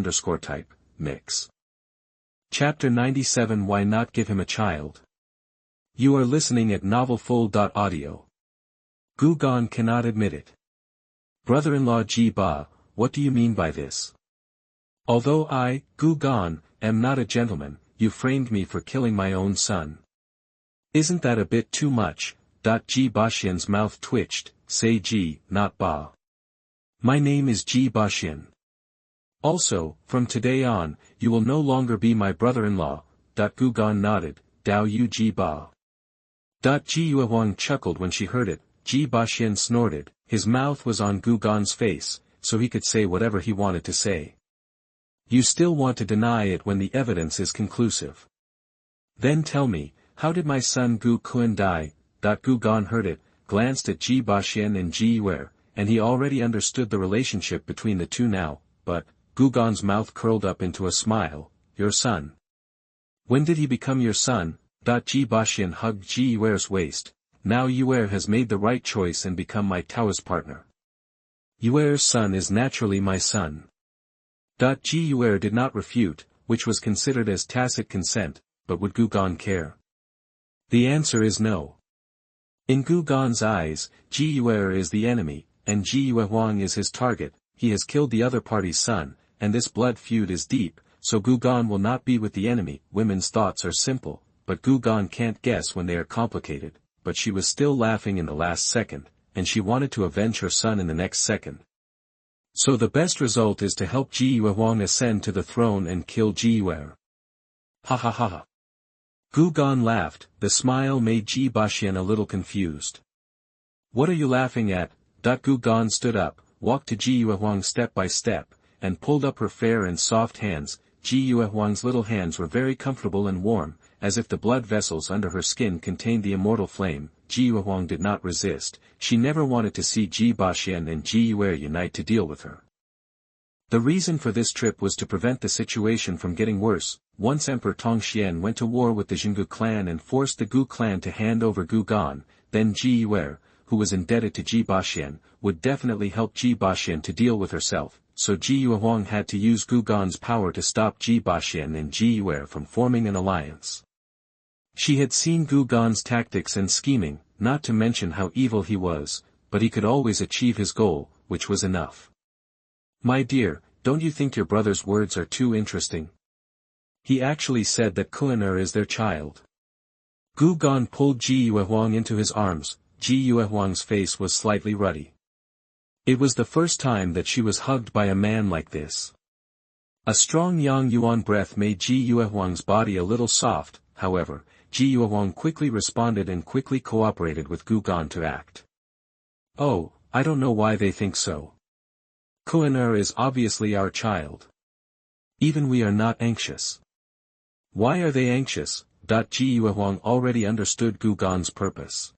type mix. Chapter 97. Why not give him a child? You are listening at novelfull.audio. Gu Gan cannot admit it. Brother-in-law Ji Ba, what do you mean by this? Although I, Gu Gan, am not a gentleman, you framed me for killing my own son. Isn't that a bit too much? Ji Baxian's mouth twitched. Say Ji, not Ba. My name is Ji Baxian. Also, from today on, you will no longer be my brother-in-law. Gu Gan nodded. Dao Yu Ji Ba. Ji Jianwan chuckled when she heard it. Ji Baxian snorted. His mouth was on Gu Gan's face, so he could say whatever he wanted to say. You still want to deny it when the evidence is conclusive. Then tell me, how did my son Gu Kun die? Gu Gan heard it, glanced at Ji Baxian and Yueer, and he already understood the relationship between the two now, but, Gugon's mouth curled up into a smile, your son. When did he become your son? Baxian hugged Yueer's waist. Now Yueer has made the right choice and become my Taoist partner. Yueer's son is naturally my son. Yueer did not refute, which was considered as tacit consent, but would Gugon care? The answer is no. In Gugon's eyes, Yueer is the enemy, and Yuehuang is his target. He has killed the other party's son, and this blood feud is deep, so Gugon will not be with the enemy. Women's thoughts are simple, but Gugon can't guess when they are complicated, but she was still laughing in the last second, and she wanted to avenge her son in the next second. So the best result is to help Yuehuang ascend to the throne and kill Yueer. Ha ha ha ha. Gugon laughed. The smile made Baxian a little confused. What are you laughing at? Gugon stood up, walked to Yuehuang step by step, and pulled up her fair and soft hands. Yuehuang's little hands were very comfortable and warm, as if the blood vessels under her skin contained the immortal flame. Yuehuang did not resist. She never wanted to see Baxian and Yueer unite to deal with her. The reason for this trip was to prevent the situation from getting worse. Once Emperor Tongxian went to war with the Xingu clan and forced the Gu clan to hand over Gugon, then Yueer, who was indebted to Baxian, would definitely help Baxian to deal with herself, so Yuehuang had to use Gugon's power to stop Baxian and Yueer from forming an alliance. She had seen Gugon's tactics and scheming, not to mention how evil he was, but he could always achieve his goal, which was enough. My dear, don't you think your brother's words are too interesting? He actually said that Qian is their child. Gugon pulled Yuehuang into his arms. Yuehuang's face was slightly ruddy. It was the first time that she was hugged by a man like this. A strong Yang Yuan breath made Yuehuang's body a little soft. However, Yuehuang quickly responded and quickly cooperated with Gugon to act. Oh, I don't know why they think so. Qian is obviously our child. Even we are not anxious. Why are they anxious? Yuehuang already understood Gugon's purpose.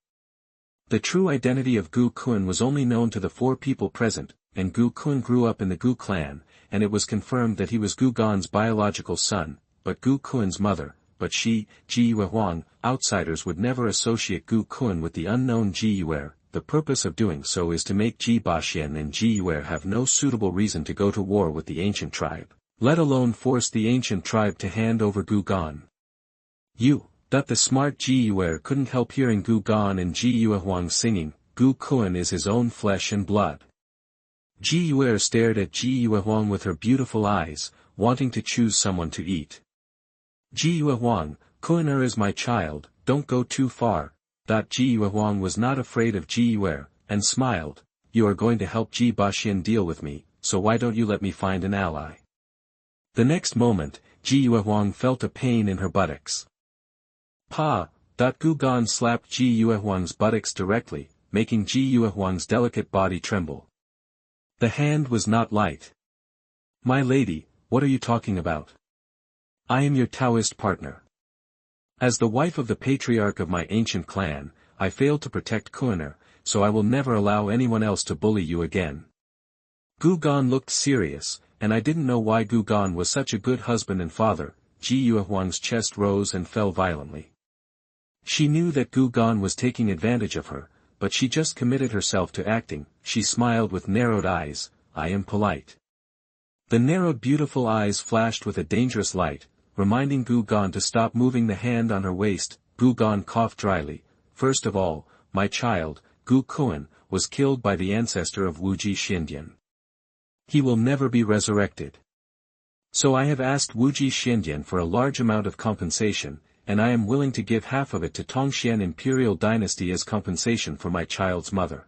The true identity of Gu Qian was only known to the 4 people present, and Gu Qian grew up in the Gu clan, and it was confirmed that he was Gugon's biological son, but Gu Qian's mother. But she, Yuehuang, outsiders would never associate Gu Qian with the unknown Yueer. The purpose of doing so is to make Baxian and Yueer have no suitable reason to go to war with the ancient tribe, let alone force the ancient tribe to hand over Gugon. The smart Yueer couldn't help hearing Gugon and Yuehuang singing, Gu Qian is his own flesh and blood. Yueer stared at Yuehuang with her beautiful eyes, wanting to choose someone to eat. Yuehuang, Qian is my child, don't go too far. Yuehuang was not afraid of Yueer, and smiled. You are going to help Baxian deal with me, so why don't you let me find an ally? The next moment, Yuehuang felt a pain in her buttocks. Pa! Gugon slapped Yuehuang's buttocks directly, making Yuehuang's delicate body tremble. The hand was not light. My lady, what are you talking about? I am your Taoist partner. As the wife of the patriarch of my ancient clan, I failed to protect Qian, so I will never allow anyone else to bully you again. Gugon looked serious, and I didn't know why Gugon was such a good husband and father. Yuehuang's chest rose and fell violently. She knew that Gugon was taking advantage of her, but she just committed herself to acting. She smiled with narrowed eyes. I am polite. The narrowed beautiful eyes flashed with a dangerous light, reminding Gugon to stop moving the hand on her waist. Gugon coughed dryly. First of all, my child, Gu Qian, was killed by the ancestor of Wuji Xindian. He will never be resurrected. So I have asked Wuji Xindian for a large amount of compensation, and I am willing to give half of it to Tongxian imperial dynasty as compensation for my child's mother.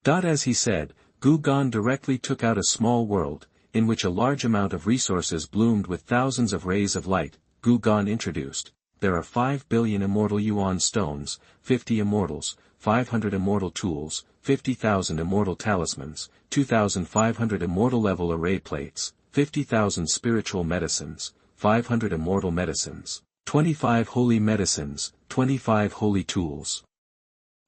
As he said, Gugon directly took out a small world, in which a large amount of resources bloomed with thousands of rays of light. Gugon introduced, there are 5 billion immortal yuan stones, 50 immortals, 500 immortal tools, 50,000 immortal talismans, 2,500 immortal level array plates, 50,000 spiritual medicines, 500 immortal medicines, 25 holy medicines, 25 holy tools.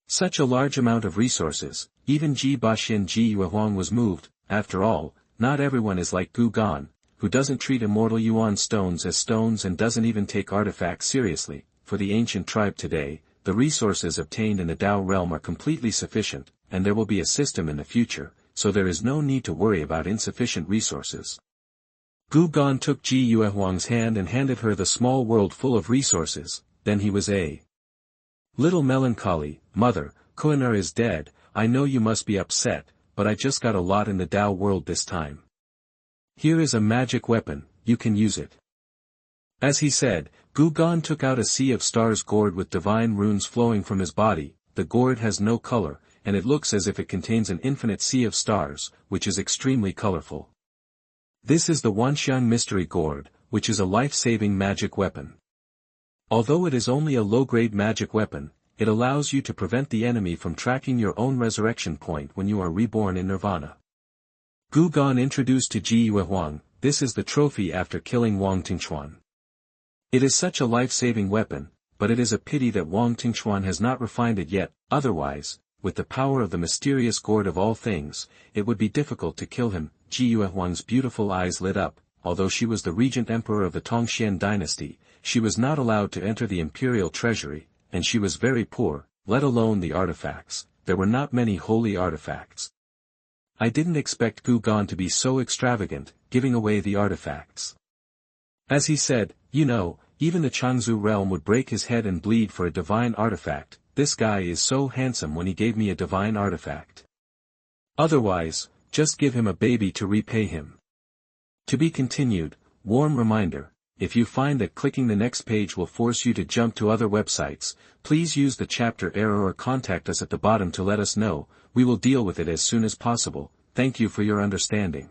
Such a large amount of resources, even Ji Baxian Ji Yuehuang was moved. After all, not everyone is like Gu Gan, who doesn't treat immortal Yuan stones as stones and doesn't even take artifacts seriously. For the ancient tribe today, the resources obtained in the Tao realm are completely sufficient, and there will be a system in the future, so there is no need to worry about insufficient resources. Gu Gan took Ji Yuehuang's hand and handed her the small world full of resources. Then he was a little melancholy. Mother, Qian is dead. I know you must be upset, but I just got a lot in the Tao world this time. Here is a magic weapon, you can use it. As he said, Gu Gan took out a sea of stars gourd with divine runes flowing from his body. The gourd has no color, and it looks as if it contains an infinite sea of stars, which is extremely colorful. This is the Wanxiang mystery gourd, which is a life-saving magic weapon. Although it is only a low-grade magic weapon, it allows you to prevent the enemy from tracking your own resurrection point when you are reborn in nirvana. Gu Gan introduced to Ji Yuehuang, this is the trophy after killing Wang Tingchuan. It is such a life-saving weapon, but it is a pity that Wang Tingchuan has not refined it yet, otherwise, with the power of the mysterious gourd of all things, it would be difficult to kill him. Ji Yuehuang's beautiful eyes lit up. Although she was the regent emperor of the Changsheng dynasty, she was not allowed to enter the imperial treasury, and she was very poor, let alone the artifacts. There were not many holy artifacts. I didn't expect Gu Gan to be so extravagant, giving away the artifacts. As he said, you know, even the Changzhou realm would break his head and bleed for a divine artifact. This guy is so handsome when he gave me a divine artifact. Otherwise, just give him a baby to repay him. To be continued. Warm reminder, if you find that clicking the next page will force you to jump to other websites, please use the chapter error or contact us at the bottom to let us know. We will deal with it as soon as possible. Thank you for your understanding.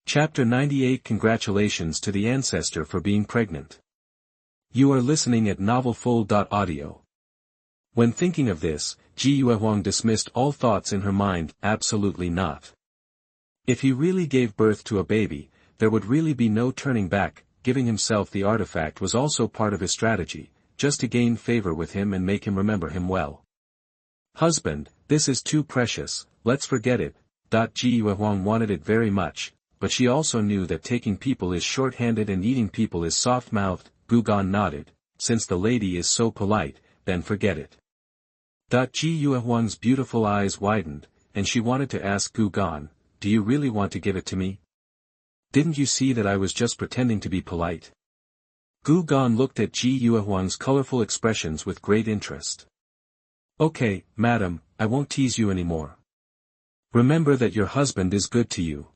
Chapter 98. Congratulations to the ancestor for being pregnant. You are listening at novelfull.audio. When thinking of this, Ji Yuehuang dismissed all thoughts in her mind. Absolutely not. If he really gave birth to a baby, there would really be no turning back. Giving himself the artifact was also part of his strategy, just to gain favor with him and make him remember him well. Husband, this is too precious, let's forget it. Ji Yuehuang wanted it very much, but she also knew that taking people is short-handed and eating people is soft-mouthed. Gu Gan nodded. Since the lady is so polite, then forget it. Ji Yuehuang's beautiful eyes widened, and she wanted to ask Gu Gan, do you really want to give it to me? Didn't you see that I was just pretending to be polite? Gu Gan looked at Ji Yuehuang's colorful expressions with great interest. Okay, madam, I won't tease you anymore. Remember that your husband is good to you.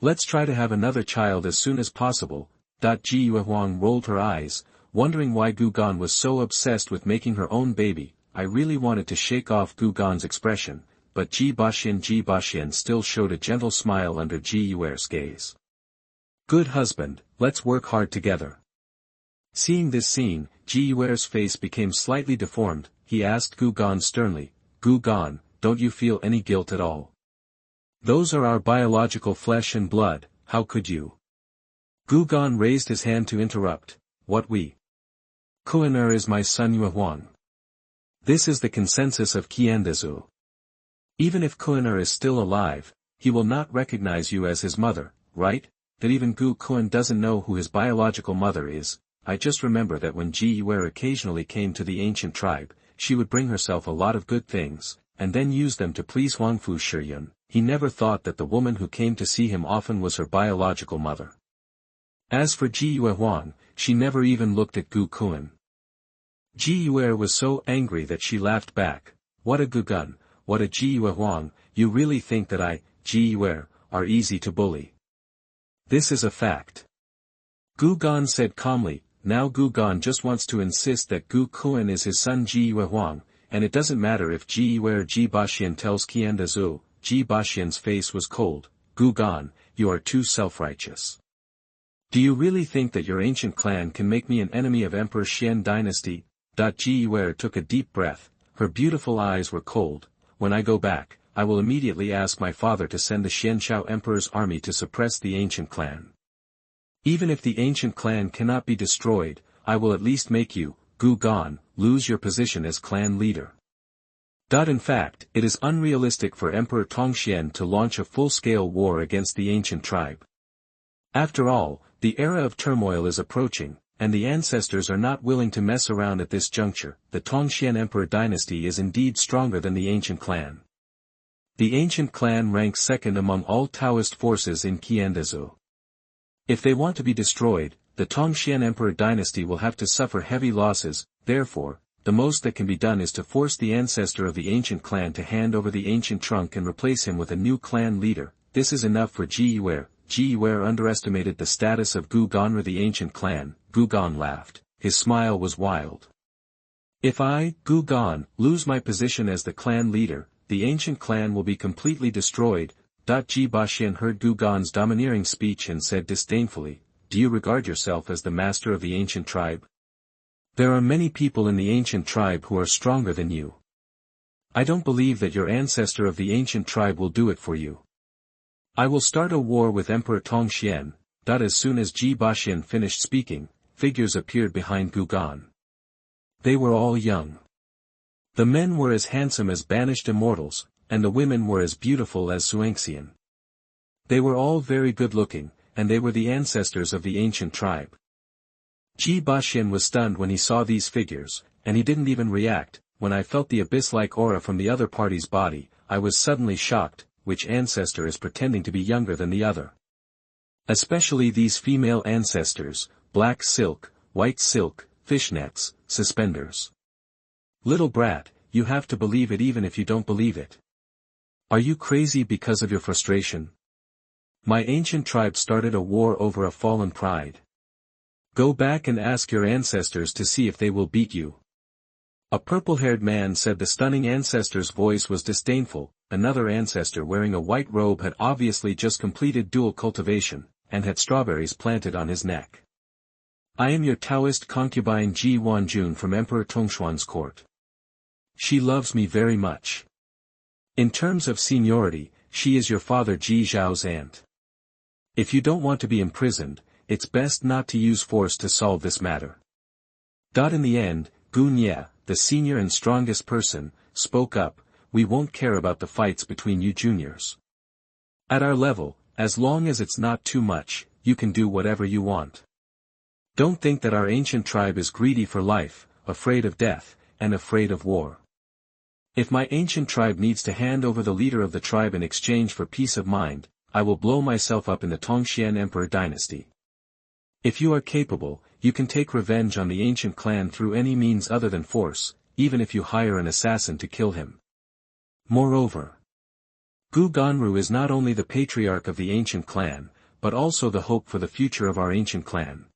Let's try to have another child as soon as possible. Ji Yuehuang rolled her eyes, wondering why Gu Gan was so obsessed with making her own baby. I really wanted to shake off Gu Gan's expression, but Ji Baxian still showed a gentle smile under Ji Yueer's gaze. Good husband, let's work hard together. Seeing this scene, Ji Yueer's face became slightly deformed. He asked Gu Gan sternly, Gu Gan, don't you feel any guilt at all? Those are our biological flesh and blood, how could you? Gu Gan raised his hand to interrupt, what we? Qian is my son Yuehuang. This is the consensus of Qian. Even if Qian is still alive, he will not recognize you as his mother, right? That even Gu Qian doesn't know who his biological mother is. I just remember that when Ji Yueer occasionally came to the ancient tribe, she would bring herself a lot of good things, and then use them to please Huangfu Shiyun. He never thought that the woman who came to see him often was her biological mother. As for Ji Yuehuang, she never even looked at Gu Qian. Ji Yueer was so angry that she laughed back. What a Gu Gan, what a Ji Yuehuang, you really think that I, Ji Yueer, are easy to bully. This is a fact. Gu Gan said calmly. Now Gu Gan just wants to insist that Gu Qian is his son Ji Yuehuang, and it doesn't matter if Ji Yueer or Ji Baxian tells Qian. Ji Baxian's face was cold. Gu Gan, you are too self-righteous. Do you really think that your ancient clan can make me an enemy of Emperor Qian dynasty? Ji Yueer took a deep breath, her beautiful eyes were cold. When I go back, I will immediately ask my father to send the Xianshao Emperor's army to suppress the ancient clan. Even if the ancient clan cannot be destroyed, I will at least make you, Gu Gan, lose your position as clan leader. In fact, it is unrealistic for Emperor Tongxian to launch a full-scale war against the ancient tribe. After all, the era of turmoil is approaching, and the ancestors are not willing to mess around at this juncture. The Tongxian Emperor dynasty is indeed stronger than the ancient clan. The ancient clan ranks second among all Taoist forces in Qian. If they want to be destroyed, the Tongxian Emperor dynasty will have to suffer heavy losses. Therefore, the most that can be done is to force the ancestor of the ancient clan to hand over the ancient trunk and replace him with a new clan leader. This is enough for Yueer. Yueer underestimated the status of Gu Ganru the ancient clan. Gu Gan laughed. His smile was wild. If I, Gu Gan, lose my position as the clan leader, the ancient clan will be completely destroyed. Ji Baxian heard Gu Gan's domineering speech and said disdainfully, "Do you regard yourself as the master of the ancient tribe? There are many people in the ancient tribe who are stronger than you. I don't believe that your ancestor of the ancient tribe will do it for you. I will start a war with Emperor Tongxian." As soon as Ji Baxian finished speaking, figures appeared behind Gu Gan. They were all young. The men were as handsome as banished immortals, and the women were as beautiful as Xuanxian. They were all very good-looking, and they were the ancestors of the ancient tribe. Ji Baxian was stunned when he saw these figures, and he didn't even react. When I felt the abyss-like aura from the other party's body, I was suddenly shocked. Which ancestor is pretending to be younger than the other? Especially these female ancestors: black silk, white silk, fishnets, suspenders. Little brat, you have to believe it even if you don't believe it. Are you crazy because of your frustration? My ancient tribe started a war over a fallen pride. Go back and ask your ancestors to see if they will beat you. A purple-haired man said. The stunning ancestor's voice was disdainful. Another ancestor wearing a white robe had obviously just completed dual cultivation, and had strawberries planted on his neck. I am your Taoist concubine Xie Jianwan from Emperor Tongshuan's court. She loves me very much. In terms of seniority, she is your father Ji Zhao's aunt. If you don't want to be imprisoned, it's best not to use force to solve this matter. In the end, Gu Nye, the senior and strongest person, spoke up. We won't care about the fights between you juniors. At our level, as long as it's not too much, you can do whatever you want. Don't think that our ancient tribe is greedy for life, afraid of death, and afraid of war. If my ancient tribe needs to hand over the leader of the tribe in exchange for peace of mind, I will blow myself up in the Tongxian Emperor dynasty. If you are capable, you can take revenge on the ancient clan through any means other than force, even if you hire an assassin to kill him. Moreover, Gu Ganru is not only the patriarch of the ancient clan, but also the hope for the future of our ancient clan.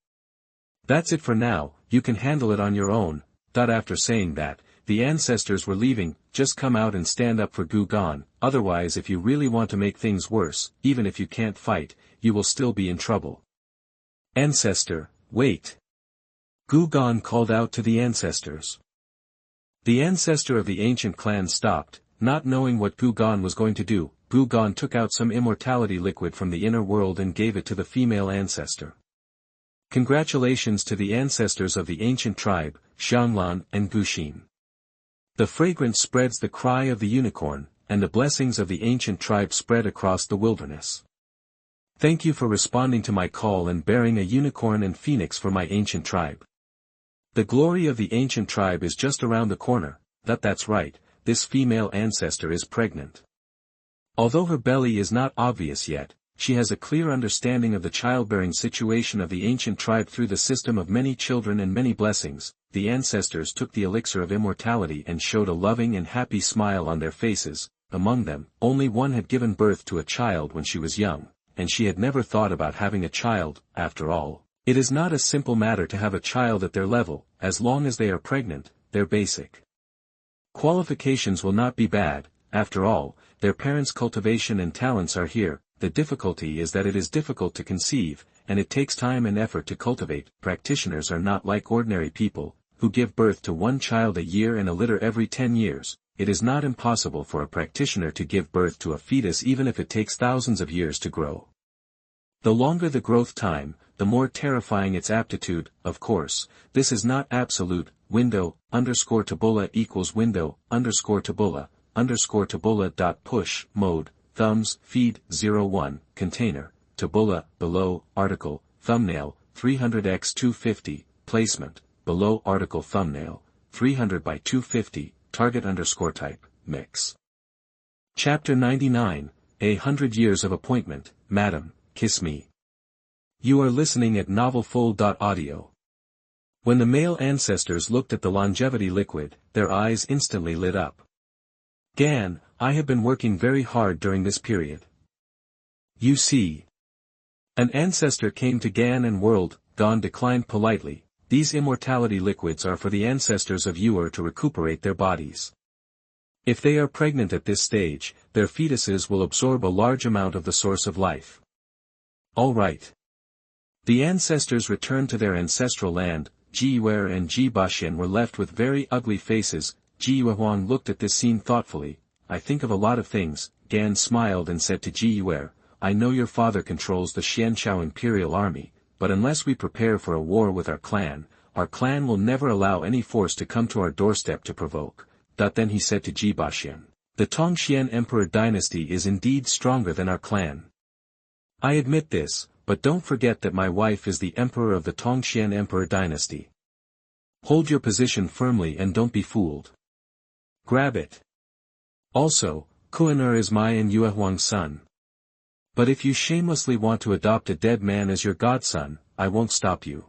That's it for now. You can handle it on your own. After saying that, the ancestors were leaving. Just come out and stand up for Gu Gan, otherwise if you really want to make things worse, even if you can't fight, you will still be in trouble. Ancestor, wait. Gu Gan called out to the ancestors. The ancestor of the ancient clan stopped, not knowing what Gu Gan was going to do. Gu Gan took out some immortality liquid from the inner world and gave it to the female ancestor. Congratulations to the ancestors of the ancient tribe, Xianglan and Guxin. The fragrance spreads the cry of the unicorn, and the blessings of the ancient tribe spread across the wilderness. Thank you for responding to my call and bearing a unicorn and phoenix for my ancient tribe. The glory of the ancient tribe is just around the corner. That's right, this female ancestor is pregnant. Although her belly is not obvious yet, she has a clear understanding of the childbearing situation of the ancient tribe through the system of many children and many blessings. The ancestors took the elixir of immortality and showed a loving and happy smile on their faces. Among them, only one had given birth to a child when she was young, and she had never thought about having a child. After all, it is not a simple matter to have a child at their level. As long as they are pregnant, their basic qualifications will not be bad. After all, their parents' cultivation and talents are here. The difficulty is that it is difficult to conceive, and it takes time and effort to cultivate. Practitioners are not like ordinary people, who give birth to one child a year and a litter every 10 years. It is not impossible for a practitioner to give birth to a fetus even if it takes thousands of years to grow. The longer the growth time, the more terrifying its aptitude. Of course, this is not absolute. Window, underscore tabula equals window, underscore tabula dot push, mode, thumbs, feed, 01, container, tabula, below, article, thumbnail, 300x250, placement, below article thumbnail, 300 by 250, target underscore type, mix. Chapter 99, 100 Years of Appointment, Madam, Kiss Me. You are listening at novelfull.audio. When the male ancestors looked at the longevity liquid, their eyes instantly lit up. Gan, I have been working very hard during this period. You see. An ancestor came to Gan and whirled. Gan declined politely. These immortality liquids are for the ancestors of Yueer to recuperate their bodies. If they are pregnant at this stage, their fetuses will absorb a large amount of the source of life. All right. The ancestors returned to their ancestral land. Yueer and Baxian were left with very ugly faces. Yueer looked at this scene thoughtfully. I think of a lot of things. Gan smiled and said to Yueer, I know your father controls the Xianchao Imperial Army, but unless we prepare for a war with our clan will never allow any force to come to our doorstep to provoke. Then he said to Baxian, the Changsheng Emperor dynasty is indeed stronger than our clan. I admit this, but don't forget that my wife is the emperor of the Changsheng Emperor dynasty. Hold your position firmly and don't be fooled. Grab it. Also, Qian is my and Yuehuang's son. But if you shamelessly want to adopt a dead man as your godson, I won't stop you.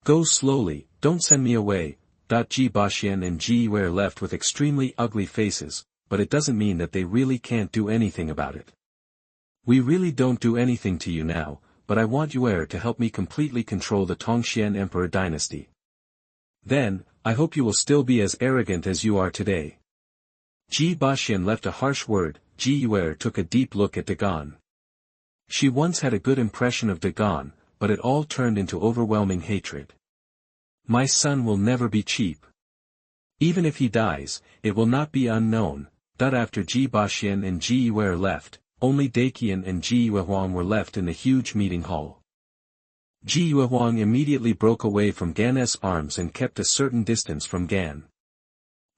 Go slowly, don't send me away. Baxian and Yueer left with extremely ugly faces, but it doesn't mean that they really can't do anything about it. We really don't do anything to you now, but I want Yueer to help me completely control the Changsheng Emperor dynasty. Then, I hope you will still be as arrogant as you are today. Baxian left a harsh word. Yueer took a deep look at Dagon. She once had a good impression of Dagon, but it all turned into overwhelming hatred. My son will never be cheap. Even if he dies, it will not be unknown. After Baxian and Yueer left, only Daqian and Yuehuang were left in the huge meeting hall. Yuehuang immediately broke away from Gan's arms and kept a certain distance from Gan.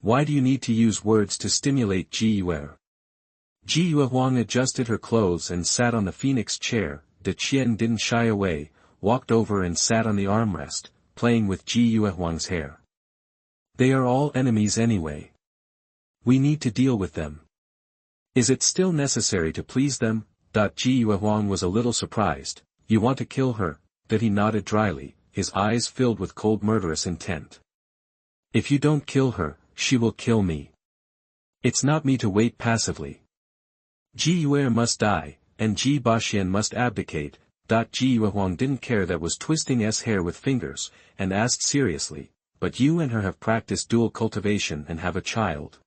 Why do you need to use words to stimulate Yueer? Yuehuang adjusted her clothes and sat on the phoenix chair. Qian didn't shy away, walked over and sat on the armrest, playing with Yuehuang's hair. They are all enemies anyway. We need to deal with them. Is it still necessary to please them? Yuehuang was a little surprised. You want to kill her? That he nodded dryly, his eyes filled with cold murderous intent. If you don't kill her, she will kill me. It's not me to wait passively. Yueer must die, and Baxian must abdicate. Yuehuang didn't care that was twisting his hair with fingers, and asked seriously, but you and her have practiced dual cultivation and have a child.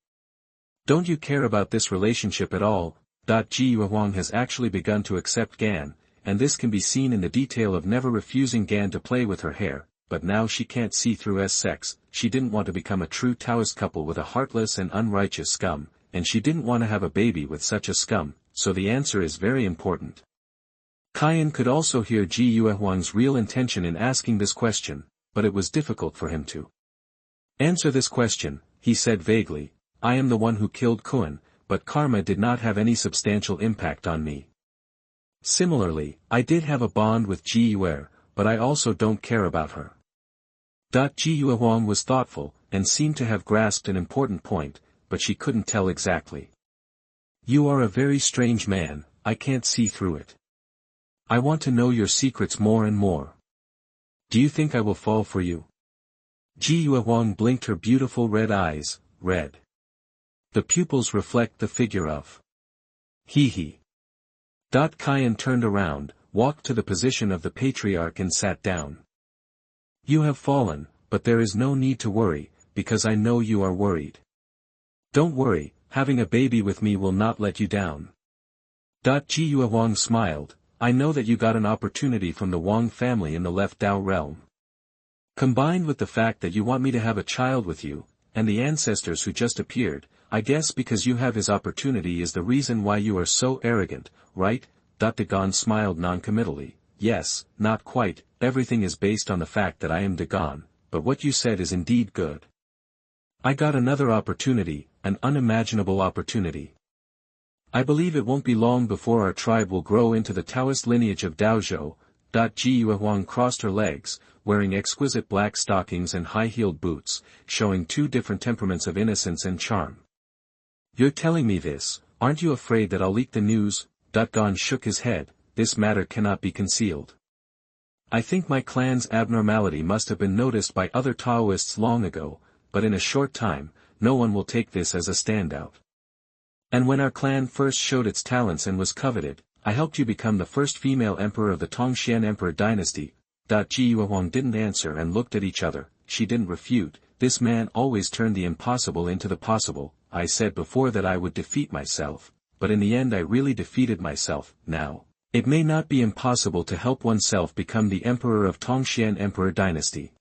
Don't you care about this relationship at all? Yuehuang has actually begun to accept Gan, and this can be seen in the detail of never refusing Gan to play with her hair, but now she can't see through sex. She didn't want to become a true Taoist couple with a heartless and unrighteous scum, and she didn't want to have a baby with such a scum, so the answer is very important. Qian could also hear Yuehuang's real intention in asking this question, but it was difficult for him to answer this question. He said vaguely, I am the one who killed Qian, but karma did not have any substantial impact on me. Similarly, I did have a bond with Yueer, but I also don't care about her. Yuehuang was thoughtful, and seemed to have grasped an important point, but she couldn't tell exactly. You are a very strange man, I can't see through it. I want to know your secrets more and more. Do you think I will fall for you? Yuehuang blinked her beautiful red eyes, red. The pupils reflect the figure of. He. Qian turned around, walked to the position of the patriarch and sat down. You have fallen, but there is no need to worry, because I know you are worried. Don't worry, having a baby with me will not let you down. Yuehuang smiled, I know that you got an opportunity from the Wang family in the left Dao realm. Combined with the fact that you want me to have a child with you, and the ancestors who just appeared, I guess because you have his opportunity is the reason why you are so arrogant, right? Dagon smiled noncommittally. yes, not quite, everything is based on the fact that I am Dagon, but what you said is indeed good. I got another opportunity, an unimaginable opportunity. I believe it won't be long before our tribe will grow into the Taoist lineage of Daozhou. Ji Yuehuang crossed her legs, wearing exquisite black stockings and high-heeled boots, showing two different temperaments of innocence and charm. You're telling me this, aren't you afraid that I'll leak the news? Gon shook his head, this matter cannot be concealed. I think my clan's abnormality must have been noticed by other Taoists long ago, but in a short time, no one will take this as a standout. And when our clan first showed its talents and was coveted, I helped you become the first female emperor of the Tongxian Emperor dynasty. Ji Yuehuang didn't answer and looked at each other, she didn't refute, this man always turned the impossible into the possible. I said before that I would defeat myself, but in the end I really defeated myself. Now, it may not be impossible to help oneself become the emperor of Tongxian Emperor dynasty.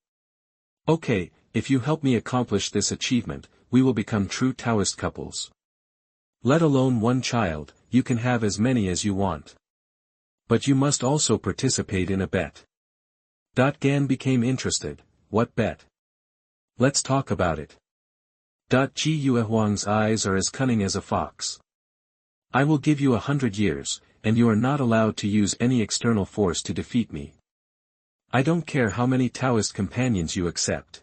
Okay, if you help me accomplish this achievement, we will become true Taoist couples. Let alone one child, you can have as many as you want. But you must also participate in a bet. Gan became interested, what bet? Let's talk about it. Ji Yuehuang's eyes are as cunning as a fox. I will give you 100 years, and you are not allowed to use any external force to defeat me. I don't care how many Taoist companions you accept.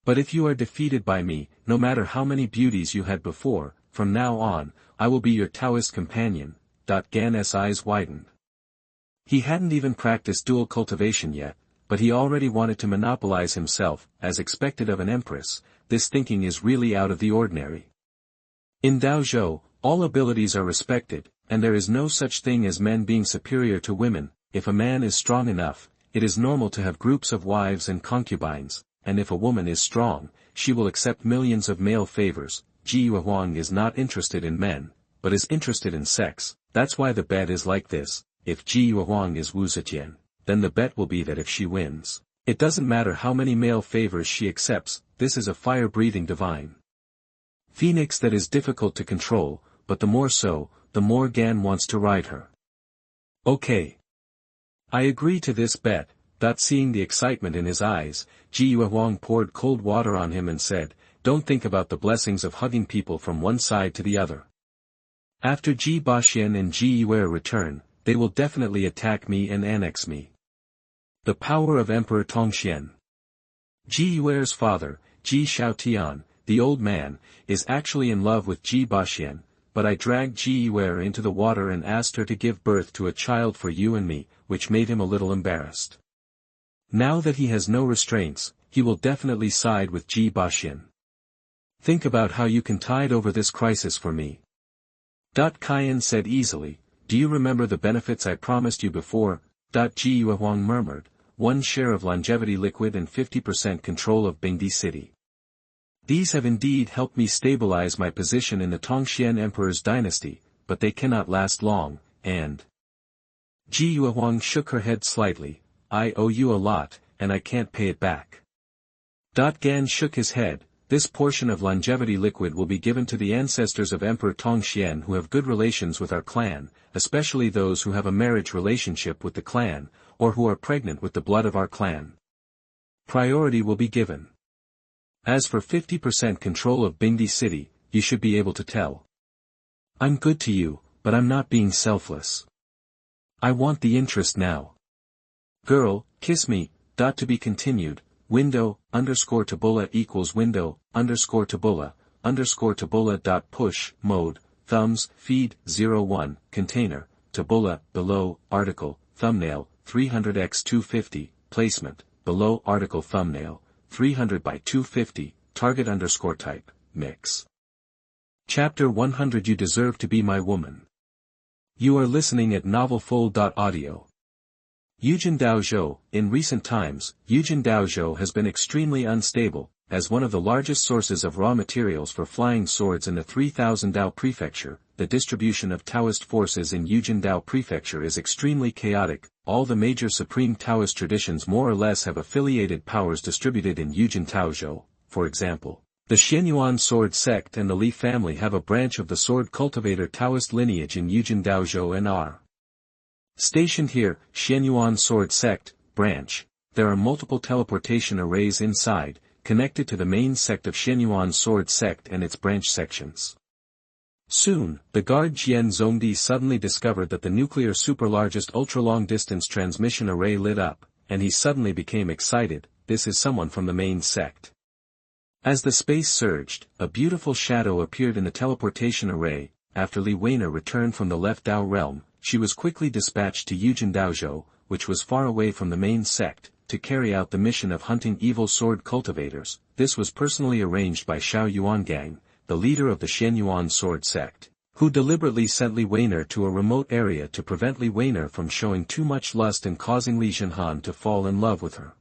But if you are defeated by me, no matter how many beauties you had before, from now on, I will be your Taoist companion. Gan's eyes widened. He hadn't even practiced dual cultivation yet, but he already wanted to monopolize himself, as expected of an empress. This thinking is really out of the ordinary. In Daozhou, all abilities are respected, and there is no such thing as men being superior to women. If a man is strong enough, it is normal to have groups of wives and concubines, and if a woman is strong, she will accept millions of male favors. Ji Yuehuang is not interested in men, but is interested in sex. That's why the bet is like this. If Ji Yuehuang is Wu Zetian, then the bet will be that if she wins, it doesn't matter how many male favors she accepts. This is a fire-breathing divine phoenix that is difficult to control, but the more so, the more Gan wants to ride her. Okay. I agree to this bet. Seeing the excitement in his eyes, Ji Yuehuang poured cold water on him and said, don't think about the blessings of hugging people from one side to the other. After Ji Baxian and Ji Yueer return, they will definitely attack me and annex me. The power of Emperor Tongxian. Ji Yueer's father, Ji Xiaotian, the old man, is actually in love with Ji Baxian, but I dragged Ji Yueer into the water and asked her to give birth to a child for you and me, which made him a little embarrassed. Now that he has no restraints, he will definitely side with Ji Baxian. Think about how you can tide over this crisis for me. Qian said easily, do you remember the benefits I promised you before? Ji Yuehuang murmured, 1 share of longevity liquid and 50% control of Bingdi city. These have indeed helped me stabilize my position in the Tongxian Emperor's dynasty, but they cannot last long, and... Ji Yuehuang shook her head slightly, I owe you a lot, and I can't pay it back. Gan shook his head, this portion of longevity liquid will be given to the ancestors of Emperor Tongxian who have good relations with our clan, especially those who have a marriage relationship with the clan, or who are pregnant with the blood of our clan. Priority will be given. As for 50% control of Bingdi city, you should be able to tell. I'm good to you, but I'm not being selfless. I want the interest now. Girl, kiss me. To be continued. Window, _Taboola equals window, _Taboola, push, mode, thumbs, feed, 01, container, Taboola, below, article, thumbnail, 300x250, placement, below article thumbnail, 300 by 250, target _type, mix. Chapter 100 You deserve to be my woman. You are listening at novelfull.audio. Yujin Daozhou. In recent times, Yujin Daozhou has been extremely unstable, as one of the largest sources of raw materials for flying swords in the 3000 Dao prefecture. The distribution of Taoist forces in Yujin Dao prefecture is extremely chaotic. All the major supreme Taoist traditions more or less have affiliated powers distributed in Yujin Daozhou. For example, the Xie Jianwan sword sect and the Li family have a branch of the sword cultivator Taoist lineage in Yujin Daozhou and are Stationed here, Xianyuan Sword Sect, branch. There are multiple teleportation arrays inside, connected to the main sect of Xianyuan Sword Sect and its branch sections. Soon, the guard Jian Zongdi suddenly discovered that the nuclear super-largest ultra-long-distance transmission array lit up, and he suddenly became excited. This is someone from the main sect. As the space surged, a beautiful shadow appeared in the teleportation array. After Li Weiner returned from the left Dao realm, she was quickly dispatched to Yujin Daozhou, which was far away from the main sect, to carry out the mission of hunting evil sword cultivators. This was personally arranged by Xiao Yuangang, the leader of the Xianyuan Sword Sect, who deliberately sent Li Weiner to a remote area to prevent Li Weiner from showing too much lust and causing Li Zhenhan to fall in love with her.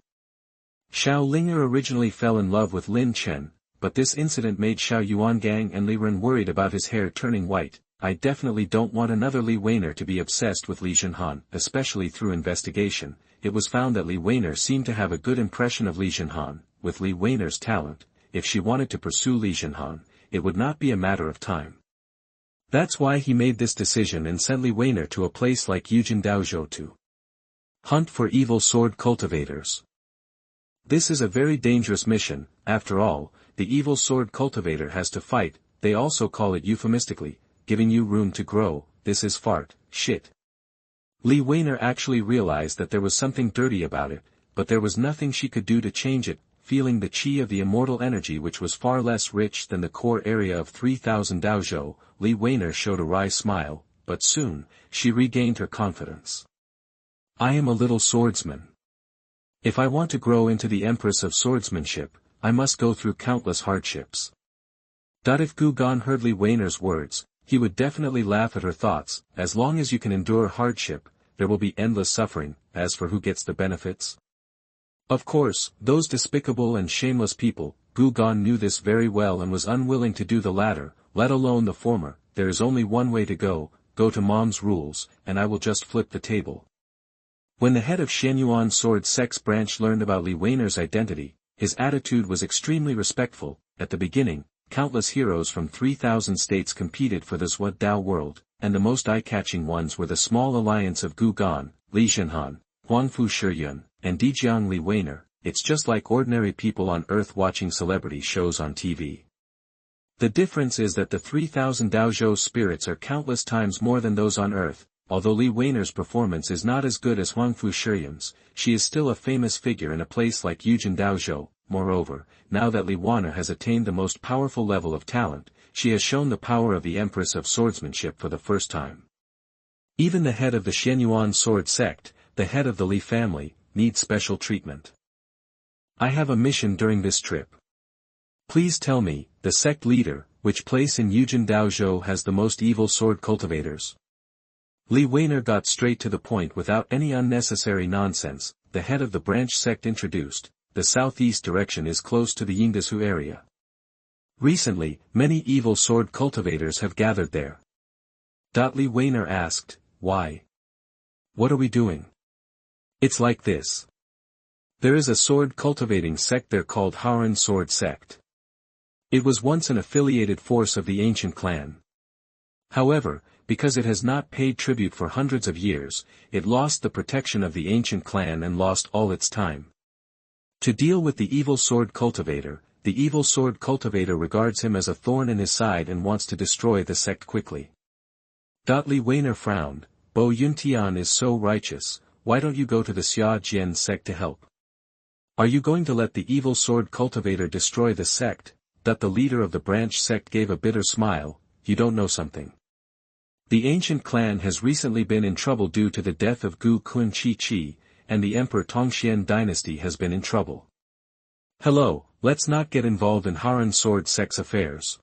Xiao Linger originally fell in love with Lin Chen, but this incident made Xiao Yuangang and Li Ren worried about his hair turning white. I definitely don't want another Li Weiner to be obsessed with Li Zhenhan, especially through investigation. It was found that Li Weiner seemed to have a good impression of Li Zhenhan. With Li Weiner's talent, if she wanted to pursue Li Zhenhan, it would not be a matter of time. That's why he made this decision and sent Li Weiner to a place like Yujin Daozhou to hunt for evil sword cultivators. This is a very dangerous mission. After all, the evil sword cultivator has to fight. They also call it euphemistically, giving you room to grow. This is fart, shit. Li Weiner actually realized that there was something dirty about it, but there was nothing she could do to change it. Feeling the chi of the immortal energy which was far less rich than the core area of 3000 Daozhou, Li Weiner showed a wry smile, but soon, she regained her confidence. I am a little swordsman. If I want to grow into the Empress of Swordsmanship, I must go through countless hardships. If Gu Gan heard Li Weiner's words, he would definitely laugh at her thoughts. As long as you can endure hardship, there will be endless suffering. As for who gets the benefits? Of course, those despicable and shameless people. Gu Gan knew this very well and was unwilling to do the latter, let alone the former. There is only one way to go to Mom's rules, and I will just flip the table. When the head of Xianyuan Sword Sect's branch learned about Li Weiner's identity, his attitude was extremely respectful. At the beginning, countless heroes from 3000 states competed for the Zhuo Dao world, and the most eye-catching ones were the small alliance of Gu Gan, Li Zhenhan, Huangfu Shiyun, and Dijiang Li Weiner. It's just like ordinary people on Earth watching celebrity shows on TV. The difference is that the 3000 Daozhou spirits are countless times more than those on Earth. Although Li Weiner's performance is not as good as Huangfu Shiyun's, she is still a famous figure in a place like Yujin Daozhou. Moreover, now that Li Weiner has attained the most powerful level of talent, she has shown the power of the Empress of Swordsmanship for the first time. Even the head of the Xianyuan Sword Sect, the head of the Li family, needs special treatment. I have a mission during this trip. Please tell me, the sect leader, which place in Yujin Daozhou has the most evil sword cultivators? Li Weiner got straight to the point without any unnecessary nonsense. The head of the branch sect introduced. The southeast direction is close to the Yingdasu area. Recently, many evil sword cultivators have gathered there. Li Weiner asked, why? What are we doing? It's like this. There is a sword cultivating sect there called Heroine Sword Sect. It was once an affiliated force of the ancient clan. However, because it has not paid tribute for hundreds of years, it lost the protection of the ancient clan and lost all its time. To deal with the evil sword cultivator, the evil sword cultivator regards him as a thorn in his side and wants to destroy the sect quickly. Li Weiner frowned. Bo Yuntian is so righteous, why don't you go to the Xie Jian sect to help? Are you going to let the evil sword cultivator destroy the sect? The leader of the branch sect gave a bitter smile. You don't know something. The ancient clan has recently been in trouble due to the death of Gu Kun Chi, and the Emperor Tongxian dynasty has been in trouble. Hello, let's not get involved in Heroine Sword Sect's affairs.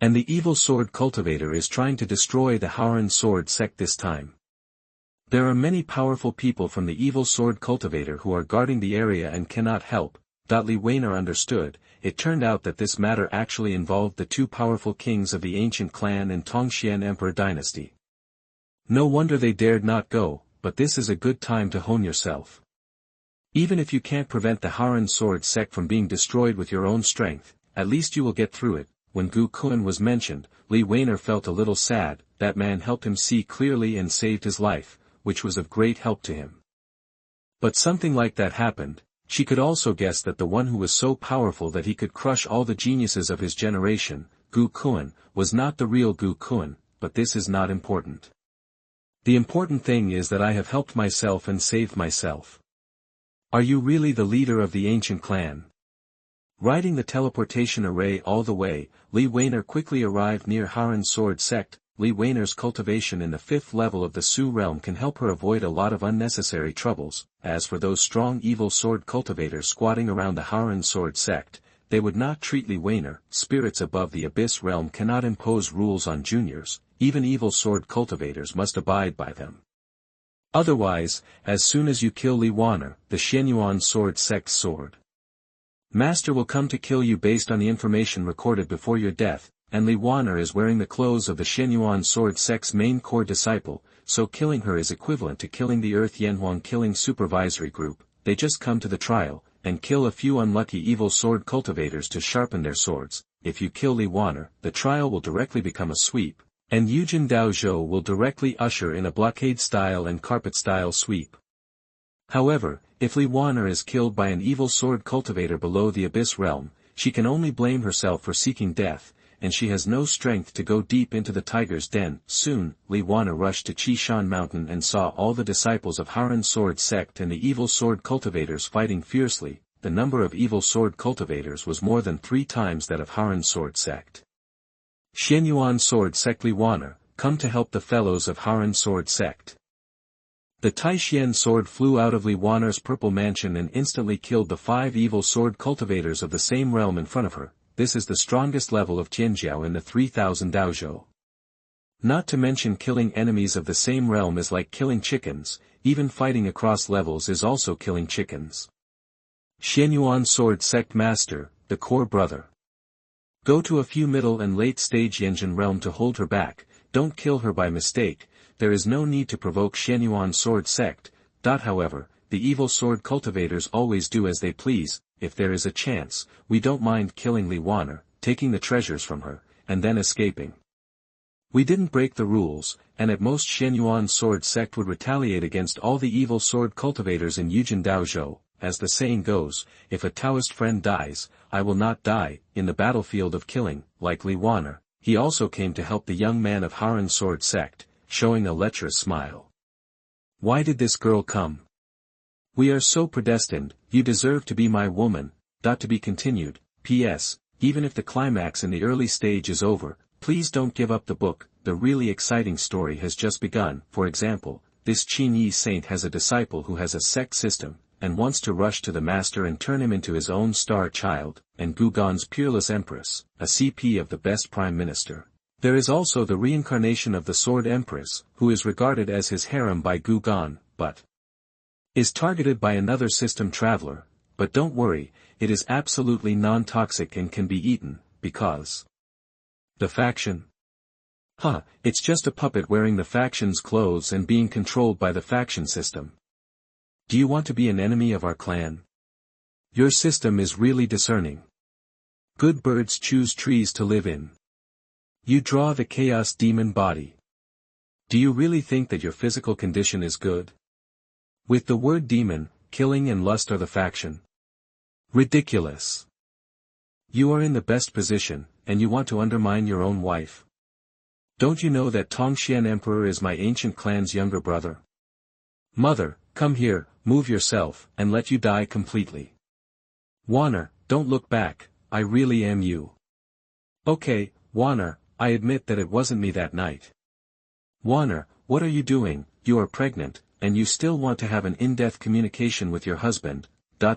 And the evil sword cultivator is trying to destroy the Heroine Sword Sect this time. There are many powerful people from the evil sword cultivator who are guarding the area and cannot help. Li Weiner understood. It turned out that this matter actually involved the two powerful kings of the ancient clan and Tongxian Emperor dynasty. No wonder they dared not go, but this is a good time to hone yourself. Even if you can't prevent the Heroine Sword Sect from being destroyed with your own strength, at least you will get through it. When Gu Kun was mentioned, Li Weiner felt a little sad. That man helped him see clearly and saved his life. which was of great help to him. But something like that happened. She could also guess that the one who was so powerful that he could crush all the geniuses of his generation, Gu Kuan, was not the real Gu Kuan, but this is not important. The important thing is that I have helped myself and saved myself. Are you really the leader of the ancient clan? Riding the teleportation array all the way, Li Weiner quickly arrived near Haren's sword sect. Li Weiner's cultivation in the 5th level of the Su realm can help her avoid a lot of unnecessary troubles. As for those strong evil sword cultivators squatting around the Haren sword sect, they would not treat Li Weiner. Spirits above the Abyss realm cannot impose rules on juniors, even evil sword cultivators must abide by them. Otherwise, as soon as you kill Li Weiner, the Xie Jianwan sword sect's sword master will come to kill you based on the information recorded before your death. And Li Weiner is wearing the clothes of the Xie Jianwan sword sect's main core disciple, so killing her is equivalent to killing the Earth Yanhuang killing supervisory group. They just come to the trial, and kill a few unlucky evil sword cultivators to sharpen their swords. If you kill Li Weiner, the trial will directly become a sweep, and Yujin Daozhou will directly usher in a blockade-style and carpet-style sweep. However, if Li Weiner is killed by an evil sword cultivator below the Abyss realm, she can only blame herself for seeking death, and she has no strength to go deep into the tiger's den. Soon, Li Weiner rushed to Qishan Mountain and saw all the disciples of Haren's sword sect and the evil sword cultivators fighting fiercely. The number of evil sword cultivators was more than 3 times that of Haren's sword sect. Xie Jianwan sword sect Li Weiner, come to help the fellows of Haren's sword sect. The Taixien sword flew out of Li Weiner's purple mansion and instantly killed the 5 evil sword cultivators of the same realm in front of her. This is the strongest level of Tianjiao in the 3000 Daozhou. Not to mention killing enemies of the same realm is like killing chickens, even fighting across levels is also killing chickens. Xie Jianwan sword sect master, the core brother. Go to a few middle and late stage Yanjin realm to hold her back, don't kill her by mistake. There is no need to provoke Xie Jianwan sword sect. However, the evil sword cultivators always do as they please. If there is a chance, we don't mind killing Li Weiner, taking the treasures from her, and then escaping. We didn't break the rules, and at most Xie Jianwan sword sect would retaliate against all the evil sword cultivators in Yujin Daozhou. As the saying goes, if a Taoist friend dies, I will not die. In the battlefield of killing, like Li Weiner, he also came to help the young man of Haren's sword sect, showing a lecherous smile. Why did this girl come? We are so predestined. You deserve to be my woman. To be continued. P.S. Even if the climax in the early stage is over, please don't give up the book. The really exciting story has just begun. For example, this Qin saint has a disciple who has a sect system, and wants to rush to the master and turn him into his own star child, and Gugan's peerless empress, a CP of the best prime minister. There is also the reincarnation of the sword empress, who is regarded as his harem by Gugan, but is targeted by another system traveler. But don't worry, it is absolutely non-toxic and can be eaten, because the faction? It's just a puppet wearing the faction's clothes and being controlled by the faction system. Do you want to be an enemy of our clan? Your system is really discerning. Good birds choose trees to live in. You draw the chaos demon body. Do you really think that your physical condition is good? With the word demon, killing and lust are the faction. Ridiculous. You are in the best position, and you want to undermine your own wife. Don't you know that Tongxian Emperor is my ancient clan's younger brother? Mother, come here, move yourself, and let you die completely. Weiner, don't look back, I really am you. Okay, Weiner, I admit that it wasn't me that night. Weiner, what are you doing? You are pregnant, and you still want to have an in-depth communication with your husband.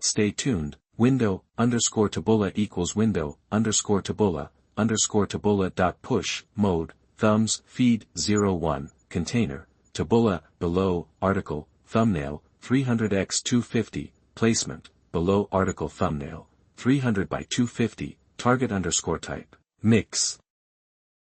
Stay tuned. Window, _tabula equals window, _tabula, _tabula. Push, mode, thumbs, feed, 01, container, tabula, below, article, thumbnail, 300x250, placement, below article thumbnail, 300 by 250, target _type, mix.